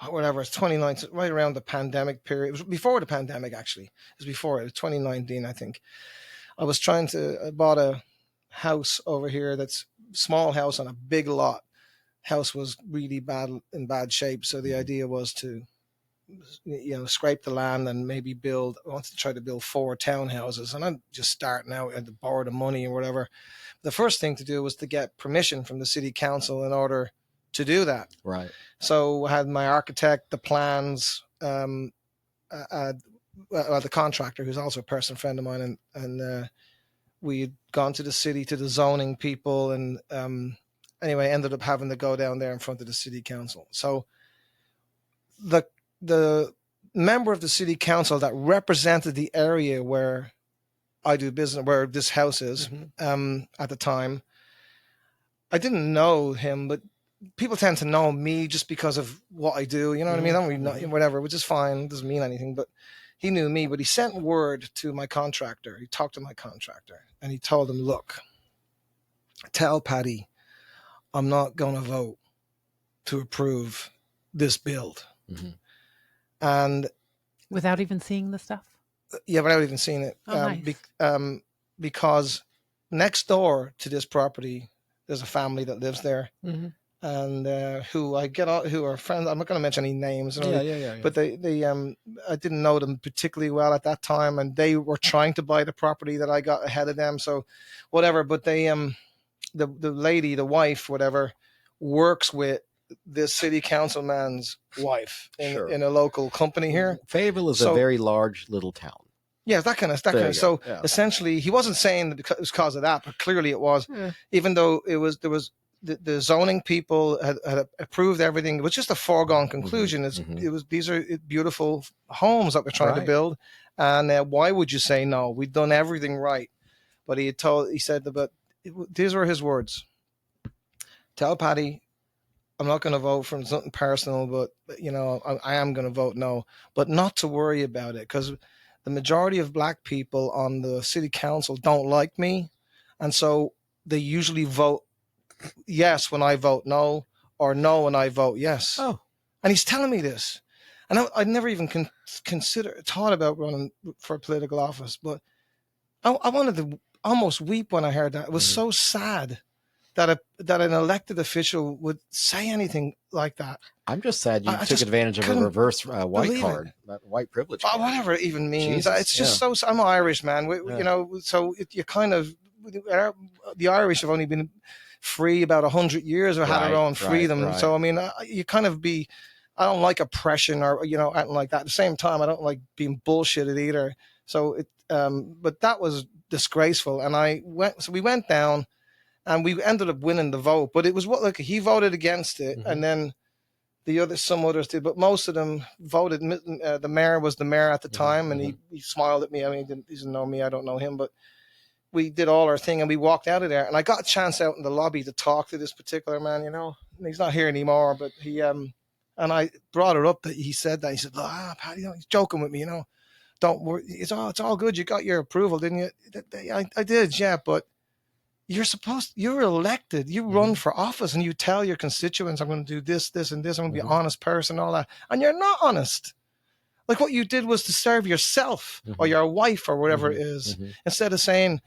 whatever. It's 2019, right around the pandemic period. It was before the pandemic, actually. It was before it. Was 2019, I think. I bought a house over here that's small house on a big lot. House was really in bad shape. So the idea was to, scrape the land and maybe I wanted to try to build 4 townhouses, and I'm just starting out and to borrow the money or whatever. The first thing to do was to get permission from the city council in order to do that.
right.
So I had my architect, the plans, the contractor, who's also a personal friend of mine, and we had gone to the city, to the zoning people, and anyway, ended up having to go down there in front of the city council. So the member of the city council that represented the area where I do business, where this house is, at the time, I didn't know him, but people tend to know me just because of what I do. You know what I mean? I don't really know him, whatever, which is fine. It doesn't mean anything, but he knew me. But he sent word to my contractor. He talked to my contractor and he told him, look, tell Paddy, I'm not going to vote to approve this build. And
Without even seeing the stuff?
yeah, without even seeing it.
Nice.
Because next door to this property, there's a family that lives there, and who are friends. I'm not going to mention any names.
Yeah.
But they I didn't know them particularly well at that time, and they were trying to buy the property that I got ahead of them. So, whatever. But they the lady, the wife, whatever, works with this city councilman's wife in a local company here.
Fayetteville is a very large little town. Yeah,
that kind of. So essentially, he wasn't saying that it was because of that, but clearly it was. Yeah. Even though there was the zoning people had approved everything. It was just a foregone conclusion. These are beautiful homes that we're trying to build, and why would you say no? We've done everything right. But he said, but these were his words. Tell Paddy, I'm not going to vote for something personal, but I am going to vote no, but not to worry about it, because the majority of black people on the city council don't like me, and so they usually vote yes when I vote no, or no when I vote yes. Oh, and he's telling me this, and I'd never even thought about running for a political office, but I wanted to almost weep when I heard that. It was so sad that an elected official would say anything like that. I'm just sad you took advantage of a reverse white card, that white privilege card. Whatever it even means. Jesus, it's just so. I'm Irish, man. So you kind of, the Irish have only been free about 100 years or had their own freedom. Right. So I mean, you kind of I don't like oppression or anything like that. At the same time, I don't like being bullshitted either. So but that was disgraceful. And we went down. And we ended up winning the vote, but it was he voted against it, and then some others did, but most of them voted. The mayor was the mayor at the time, and he smiled at me. I mean, he doesn't know me, I don't know him, but we did all our thing, and we walked out of there. And I got a chance out in the lobby to talk to this particular man. He's not here anymore, but he and I brought it up that he said that. He said, Paddy, he's joking with me, Don't worry, it's all good. You got your approval, didn't you? I did, yeah, but you're elected, you run for office, and you tell your constituents, I'm going to do this, this, and this. I'm going to be an honest person, all that. And you're not honest. Like, what you did was to serve yourself or your wife or whatever it is, instead of saying,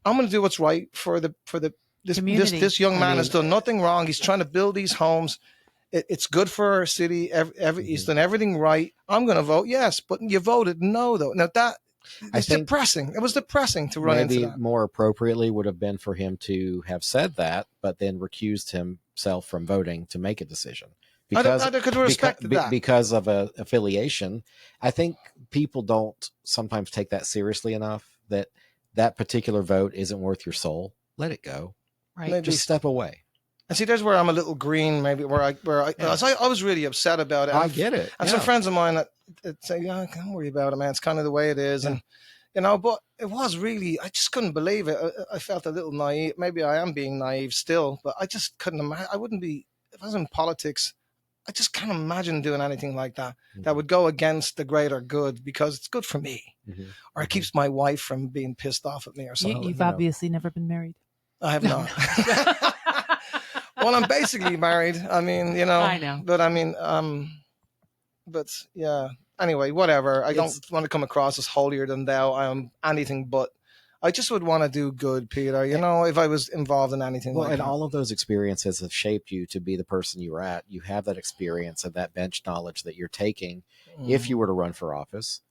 I'm going to do what's right for this young man has done nothing wrong. He's trying to build these homes. It's good for our city. He's done everything right. I'm going to vote yes. But you voted no, though. Now it's depressing. It was depressing to run into that. Maybe more appropriately would have been for him to have said that, but then recused himself from voting to make a decision. Because I could respect that. Because of a affiliation. I think people don't sometimes take that seriously enough, that
that particular vote isn't worth your soul, let it go.
Right.
Maybe
Just step away.
And see, there's where I'm a little green, maybe I was really upset about it.
I get it.
And some friends of mine that say, yeah, don't worry about it, man. It's kind of the way it is.
Yeah.
And, but it was really, I just couldn't believe it. I felt a little naive. Maybe I am being naive still, but I just couldn't imagine. I wouldn't be, if I was in politics, I just can't imagine doing anything like that. Mm-hmm. That would go against the greater good because it's good for me. Mm-hmm. Or it keeps my wife from being pissed off at me or something.
You've obviously never been married.
I have not. Well, I'm basically married. I mean,
I know.
But I mean, but yeah. Anyway, whatever. I don't want to come across as holier than thou. I am anything but. I just would want to do good, Peter. If I was involved in anything like that.
Well, and all of those experiences have shaped you to be the person you're at. You have that experience and that bench knowledge that you're taking. Mm. If you were to run for office,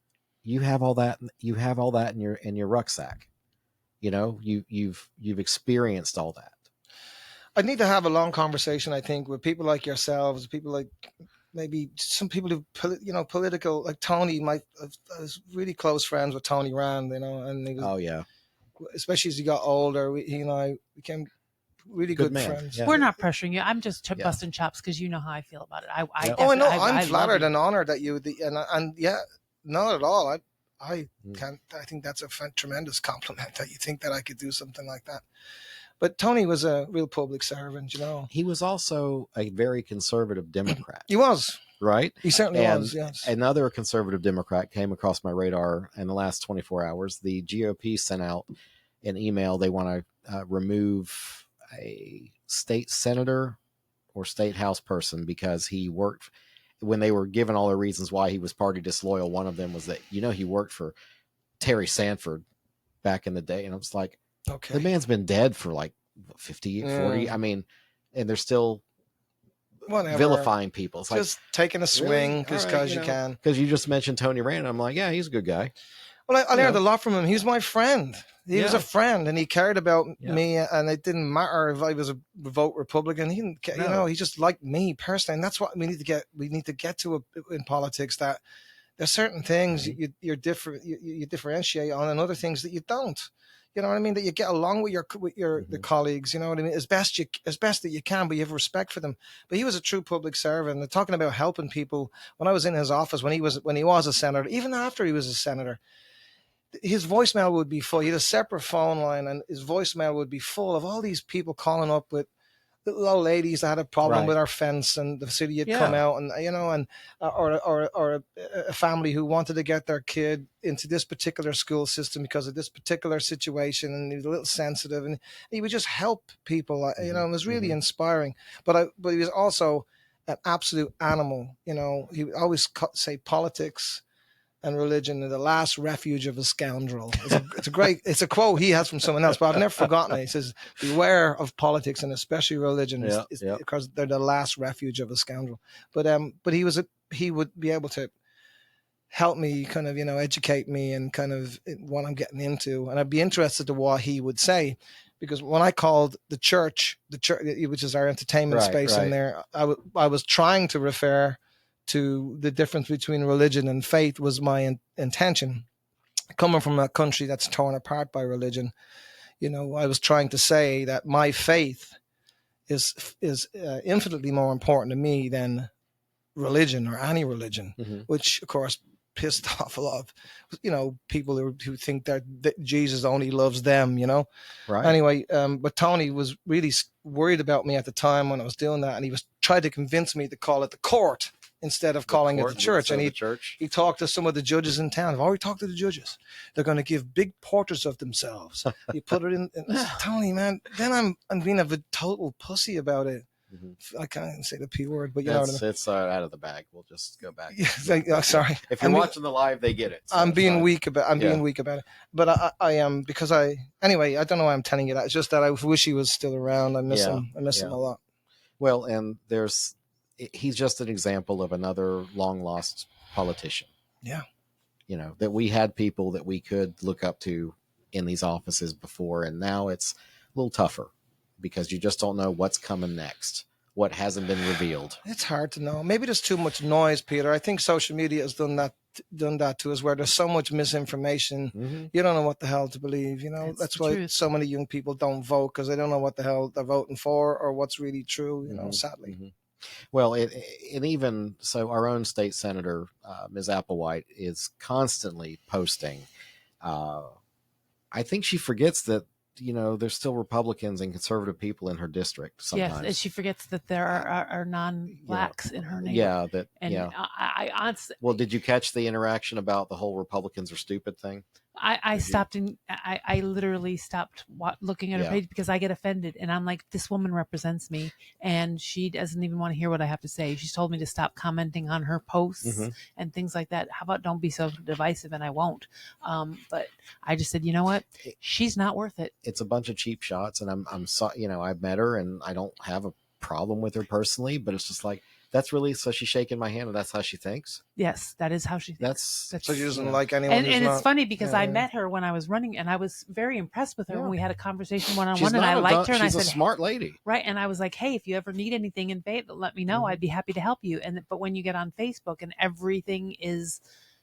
you have all that. You have all that in your rucksack. You've experienced all that.
I need to have a long conversation, I think, with people like yourselves, people like maybe some people who, political, like Tony. I was really close friends with Tony Rand, and he was,
oh yeah,
especially as he got older, he and I became really good friends.
Yeah. We're not pressuring you. I'm just busting chops because you know how I feel about it. I
know. I'm flattered and honored that you, and yeah, not at all. I think that's a tremendous compliment that you think that I could do something like that. But Tony was a real public servant, He
was also a very conservative Democrat.
He was.
Right?
He certainly was, yes.
Another conservative Democrat came across my radar in the last 24 hours. The GOP sent out an email. They want to remove a state senator or state house person because he worked, when they were given all the reasons why he was party disloyal, one of them was that, he worked for Terry Sanford back in the day. And I was like, okay, the man's been dead for like 50, 40. I mean, and they're still vilifying people. It's
just taking a swing because you can.
Because you just mentioned Tony Rand. I'm like, yeah, he's a good guy.
Well, I learned a lot from him. He was my friend. He was a friend, and he cared about me. And it didn't matter if I was a vote Republican. He didn't care. He just liked me personally. And that's what we need to get. We need to get to in politics, that there's certain things you're different. You differentiate on, and other things that you don't. You know what I mean? That you get along with the colleagues. You know what I mean? As best that you can, but you have respect for them. But he was a true public servant. And talking about helping people, when I was in his office, when he was a senator, even after he was a senator, his voicemail would be full. He had a separate phone line, and his voicemail would be full of all these people calling up with little old ladies that had a problem with our fence, and the city had come out, and or a family who wanted to get their kid into this particular school system because of this particular situation, and he was a little sensitive, and he would just help people. It was really inspiring. But he was also an absolute animal. He would always say politics and religion are the last refuge of a scoundrel. It's a quote he has from someone else, but I've never forgotten it. He says, beware of politics and especially religion because they're the last refuge of a scoundrel. But he would be able to help me kind of, educate me and kind of what I'm getting into. And I'd be interested to what he would say, because when I called the church, which is our entertainment space in there, I was trying to refer to the difference between religion and faith was my intention. Coming from a country that's torn apart by religion, I was trying to say that my faith is infinitely more important to me than religion or any religion, which of course pissed off a lot of, people who think that Jesus only loves them, Right. Anyway, but Tony was really worried about me at the time when I was doing that, and he was trying to convince me to call it the court instead of calling it the church. And he talked to some of the judges in town. I've already talked to the judges. They're going to give big portraits of themselves. You put it in Tony, man. Then I'm being a total pussy about it. I can't even say the P word, but know what I mean?
It's out of the bag. We'll just go back.
Sorry.
If you're watching the live, they get it.
So I'm being weak about it. But I am, because anyway, I don't know why I'm telling you that. It's just that I wish he was still around. I miss him. I miss him a lot.
Well, and he's just an example of another long lost politician.
Yeah.
That we had people that we could look up to in these offices before, and now it's a little tougher because you just don't know what's coming next, what hasn't been revealed.
It's hard to know. Maybe there's too much noise, Peter. I think social media has done that done that to us, where there's so much misinformation.
Mm-hmm.
You don't know what the hell to believe. That's why
truth.
so many young people don't vote, because they don't know what the hell they're voting for or what's really true. Sadly.
Mm-hmm. Well, and even so, our own state senator, Ms. Applewhite, is constantly posting. I think she forgets that there's still Republicans and conservative people in her district sometimes.
Yes, and she forgets that there are non-blacks in her name.
Yeah,
I honestly.
Well, did you catch the interaction about the whole Republicans are stupid thing?
I stopped and I literally stopped looking at her page because I get offended, and I'm like, this woman represents me, and she doesn't even want to hear what I have to say. She's told me to stop commenting on her posts and things like that. How about don't be so divisive? And I won't. But I just said, you know what? She's not worth it.
It's a bunch of cheap shots, and I'm sorry. I've met her, and I don't have a problem with her personally, but it's just like, that's really, so she's shaking my hand and that's how she thinks?
Yes, that is how she thinks.
That's
so she doesn't like anyone.
And it's funny because I met her when I was running, and I was very impressed with her. And we had a conversation one-on-one, and I liked her. And I said,
she's a smart lady.
Right. And I was like, hey, if you ever need anything in Fayetteville, let me know. I'd be happy to help you. But when you get on Facebook and everything is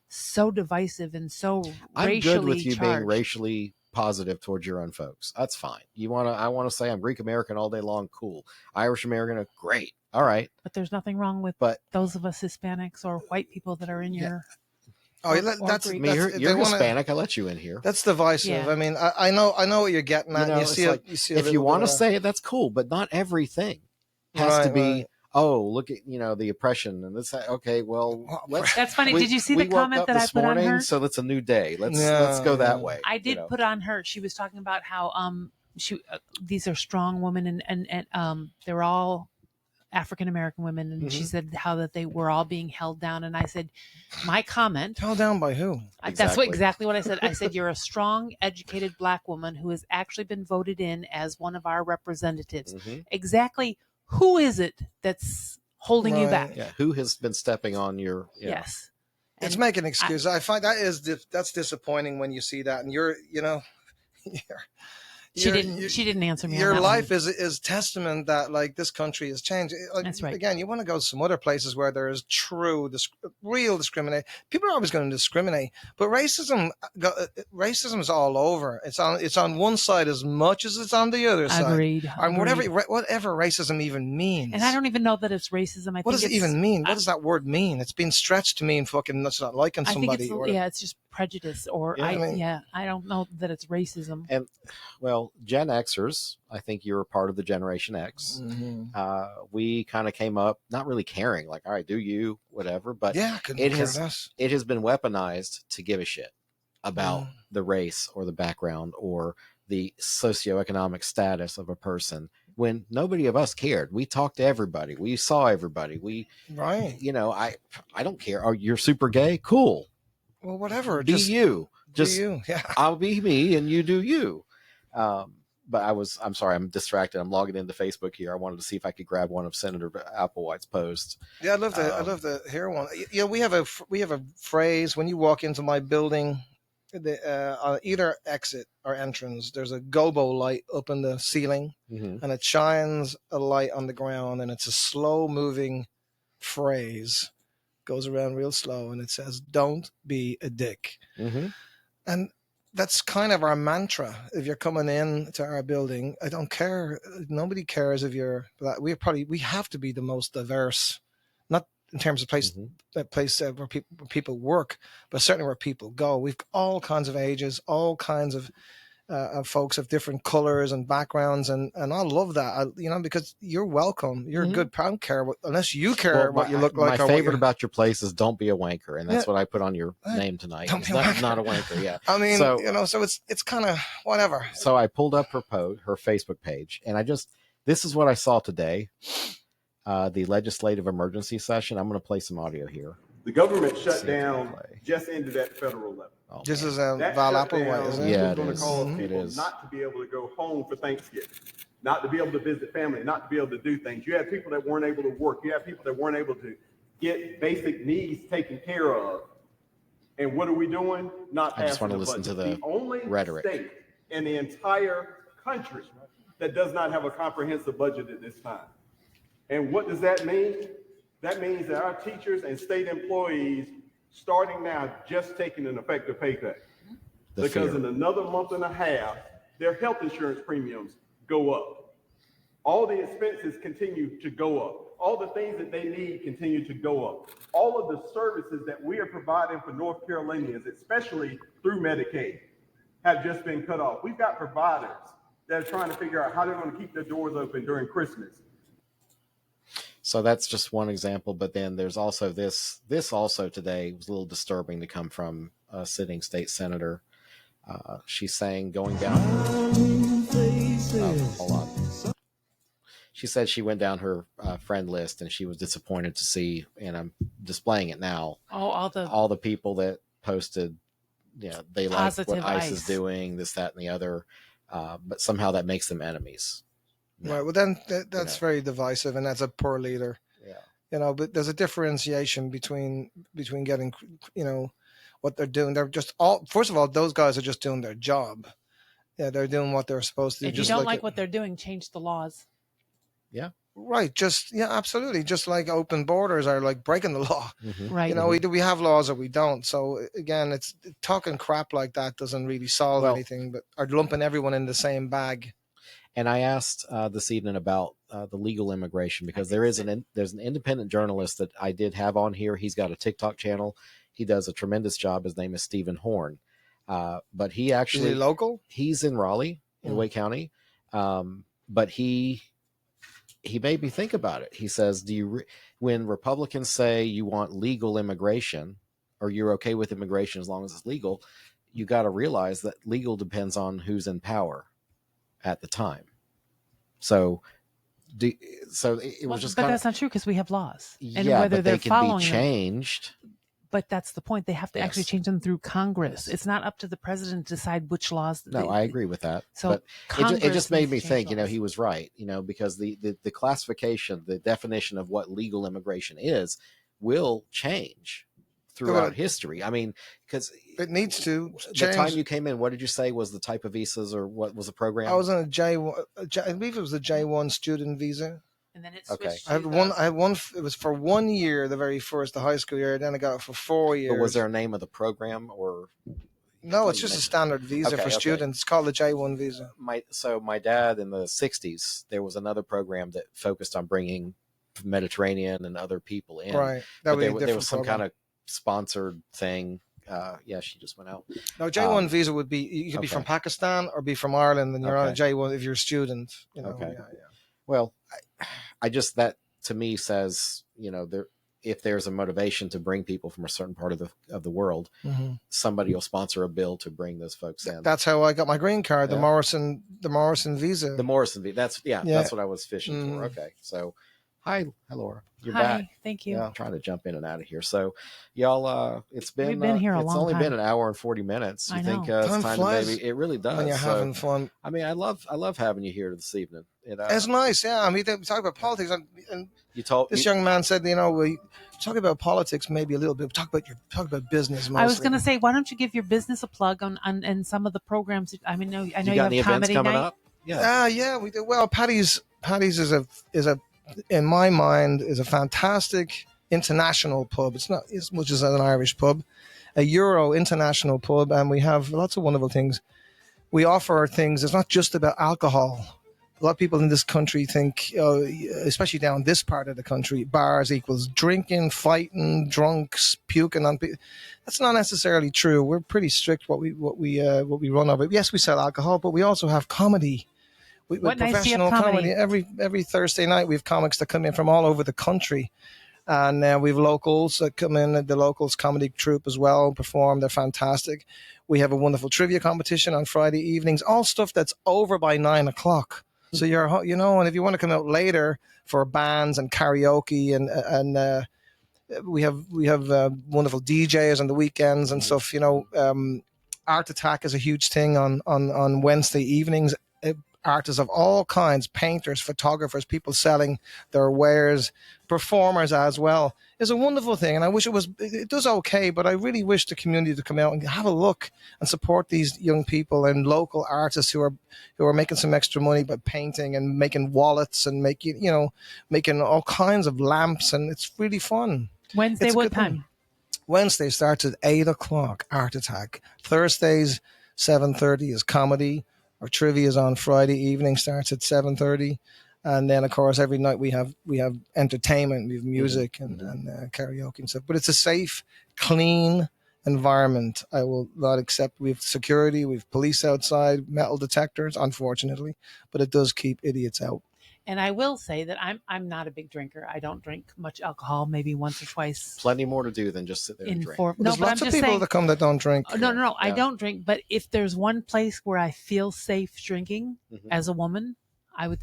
so divisive and so
I'm
racially
good with you
charged.
being racially positive towards your own folks. That's fine. I want to say I'm Greek American all day long. Cool. Irish American. Great. All right.
But there's nothing wrong with those of us Hispanics or white people that are in your.
Oh, that's
me. You're Hispanic. I let you in here.
That's divisive. Yeah. I mean, I know what you're getting at. You see
if you want to say it, that's cool, but not everything has to be. Right. Oh, look at the oppression and this. Okay, well,
that's funny. Did you see the comment that I put on her?
So it's a new day. Let's go that way.
I did put on her. She was talking about how these are strong women and they're all African American women, and she said how that they were all being held down. And I said, my comment.
Held down by who?
That's exactly what I said. I said, you're a strong, educated Black woman who has actually been voted in as one of our representatives. Exactly. Who is it that's holding you back?
Yeah. Who has been stepping on your?
Yes.
It's making excuses. I find that's disappointing when you see that, and
she didn't answer me.
Your life is testament that this country has changed.
That's right.
Again, you want to go to some other places where there is real discrimination. People are always going to discriminate, but racism is all over. It's on one side as much as it's on the other side.
Agreed.
And whatever racism even means.
And I don't even know that it's racism.
What does it even mean? What does that word mean? It's been stretched to mean fucking that's not liking somebody.
It's just prejudice, or I don't know that it's racism.
And well, Gen Xers, I think you're a part of the Generation X. We kind of came up not really caring, like, all right, do you, whatever, but it has been weaponized to give a shit about the race or the background or the socioeconomic status of a person, when nobody of us cared. We talked to everybody. We saw everybody. I don't care. Oh, you're super gay? Cool.
Well, whatever.
Be you.
Just you. Yeah.
I'll be me and you do you. But I'm sorry, I'm distracted. I'm logging into Facebook here. I wanted to see if I could grab one of Senator Applewhite's posts.
Yeah, I'd love to hear one. We have a phrase when you walk into my building, on either exit or entrance, there's a gobo light up in the ceiling, and it shines a light on the ground, and it's a slow moving phrase, goes around real slow, and it says, "Don't be a dick." And that's kind of our mantra. If you're coming in to our building, I don't care. Nobody cares if you're black. We have to be the most diverse, not in terms of place where people work, but certainly where people go. We've all kinds of ages, all kinds of folks of different colors and backgrounds, and I love that. Because you're welcome. You're a good. I don't care unless you care what you look like.
My favorite about your place is "Don't be a wanker," and that's what I put on your name tonight. Not a wanker. Yeah. I mean,
so it's kind of whatever.
So I pulled up her Facebook page, and this is what I saw today. The legislative emergency session. I'm going to play some audio here.
The government shutdown just ended at federal level.
This is a Val Applewhite, isn't it?
Yeah,
it is. Going to cause people not to be able to go home for Thanksgiving, not to be able to visit family, not to be able to do things. You have people that weren't able to work. You have people that weren't able to get basic needs taken care of. And what are we doing? Not passing. I just want to listen to the only
rhetoric.
State in the entire country that does not have a comprehensive budget at this time. And what does that mean? That means that our teachers and state employees starting now, just taking an effective pay cut.
The
Because
fear.
in another month and a half, their health insurance premiums go up. All the expenses continue to go up. All the things that they need continue to go up. All of the services that we are providing for North Carolinians, especially through Medicaid, have just been cut off. We've got providers that are trying to figure out how they're going to keep their doors open during Christmas.
So that's just one example, but then there's also this also today was a little disturbing to come from a sitting state senator. She's saying going down. Hold on. She said she went down her friend list and she was disappointed to see, and I'm displaying it now.
Oh,
all the people that posted, they like what
Positive
ICE is
ICE.
doing, this, that, and the other, but somehow that makes them enemies.
Right. Well, then that's very divisive, and that's a poor leader.
Yeah.
But there's a differentiation between getting, what they're doing. They're just first of all, those guys are just doing their job. Yeah, they're doing what they're supposed to do.
If you
just
don't like what they're doing, change the laws.
Yeah.
Right. Absolutely. Just like open borders are like breaking the law.
Mm-hmm.
Right.
Either we have laws or we don't. So again, it's talking crap like that doesn't really solve anything, but are lumping everyone in the same bag.
And I asked this evening about the legal immigration, because there's an independent journalist that I did have on here. He's got a TikTok channel. He does a tremendous job. His name is Stephen Horn. But he actually
Is he local?
He's in Raleigh, in Wake County. But he made me think about it. He says, when Republicans say you want legal immigration, or you're okay with immigration as long as it's legal, you got to realize that legal depends on who's in power at the time. So it was just
but that's not true, because we have laws, and
yeah,
whether
but
they're
they can
following
be changed.
But that's the point. They have to actually change them through Congress. It's not up to the president to decide which laws.
No, I agree with that.
So
but it just made me
needs to
think,
change laws.
he was right, because the classification, the definition of what legal immigration is will change throughout history. I mean, because
it needs to change.
The time you came in, what did you say was the type of visas, or what was the program?
I was on I believe it was the J1 student visa.
And then it
Okay.
switched.
I had one. It was for 1 year, the very first, the high school year. Then I got it for 4 years.
But was there a name of the program, or?
No, it's just a standard visa for students. It's called the J1 visa.
My dad in the 60s, there was another program that focused on bringing Mediterranean and other people in.
Right.
There was some kind of sponsored thing. She just went out.
No, J1 visa would be, you could be from Pakistan or be from Ireland, and you're on a J1 if you're a student.
Okay. Well, I just, that to me says, if there's a motivation to bring people from a certain part of the world, somebody will sponsor a bill to bring those folks in.
That's how I got my green card, the Morrison visa.
The Morrison visa. That's what I was fishing for. Okay. So, hi Laura. You're back.
Thank you.
Yeah, I'm trying to jump in and out of here. So, y'all, we've been
here a long time.
It's only been an hour and 40 minutes. You think it's time to maybe? It really does.
When you're having fun.
I mean, I love having you here this evening.
It's nice, yeah. I mean, we talk about politics, and
this
young man said, we talk about politics maybe a little bit. Talk about business. Mostly.
I was going to say, why don't you give your business a plug on some of the programs? I mean, I know you
got
have
any events
comedy
coming
night.
up? Yeah.
Yeah, we do. Well, Paddy's is a in my mind is a fantastic international pub. It's not as much as an Irish pub, a Euro international pub, and we have lots of wonderful things. We offer things. It's not just about alcohol. A lot of people in this country think, especially down this part of the country, bars equals drinking, fighting, drunks, puking on people. That's not necessarily true. We're pretty strict what we run over. Yes, we sell alcohol, but we also have comedy.
What nights do you
professional
have comedy?
Every Thursday night we have comics that come in from all over the country, and we have locals that come in. The locals comedy troupe as well perform. They're fantastic. We have a wonderful trivia competition on Friday evenings. All stuff that's over by 9 o'clock. So and if you want to come out later for bands and karaoke and we have wonderful DJs on the weekends and stuff. Art Attack is a huge thing on Wednesday evenings. Artists of all kinds, painters, photographers, people selling their wares, performers as well. It's a wonderful thing, and I wish it does okay, but I really wish the community to come out and have a look and support these young people and local artists who are making some extra money by painting and making wallets and making all kinds of lamps, and it's really fun.
Wednesday, what time?
Wednesday starts at 8 o'clock, Art Attack. Thursdays, 7:30 is comedy. Our trivia is on Friday evening, starts at 7:30. And then, of course, every night we have entertainment, we have music and karaoke and stuff. But it's a safe, clean environment. I will not accept. We have security, we have police outside, metal detectors, unfortunately. But it does keep idiots out.
And I will say that I'm not a big drinker. I don't drink much alcohol, maybe once or twice.
Plenty more to do than just sit there and drink.
There's lots of people that come that don't drink.
No, yeah. I don't drink. But if there's one place where I feel safe drinking as a woman,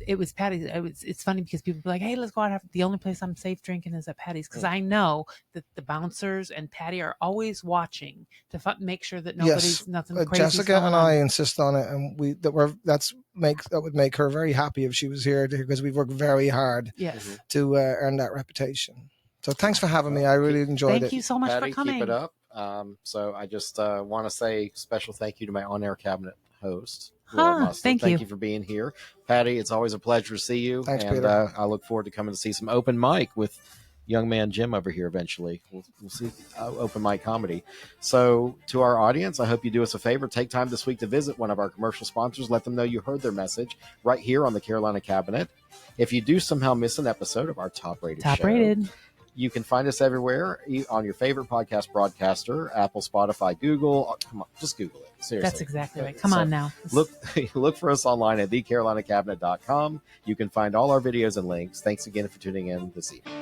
it was Paddy's. It's funny because people be like, "Hey, let's go out." The only place I'm safe drinking is at Paddy's because I know that the bouncers and Paddy are always watching to make sure that nothing crazy.
Jessica and I insist on it, and that would make her very happy if she was here because we've worked very hard to earn that reputation. So thanks for having me. I really enjoyed it.
Thank you so much
Paddy,
for coming.
Keep it up. So I just want to say special thank you to my on-air cabinet host. Thank you for being here, Paddy. It's always a pleasure to see you.
Thanks,
and
Peter.
I look forward to coming to see some open mic with young man Jim over here eventually. We'll see open mic comedy. So to our audience, I hope you do us a favor. Take time this week to visit one of our commercial sponsors. Let them know you heard their message right here on the Carolina Cabinet. If you do somehow miss an episode of our top-rated show, you can find us everywhere on your favorite podcast broadcaster, Apple, Spotify, Google. Come on, just Google it. Seriously.
That's exactly right. Come on now.
Look for us online at thecarolinacabinet.com. You can find all our videos and links. Thanks again for tuning in this evening.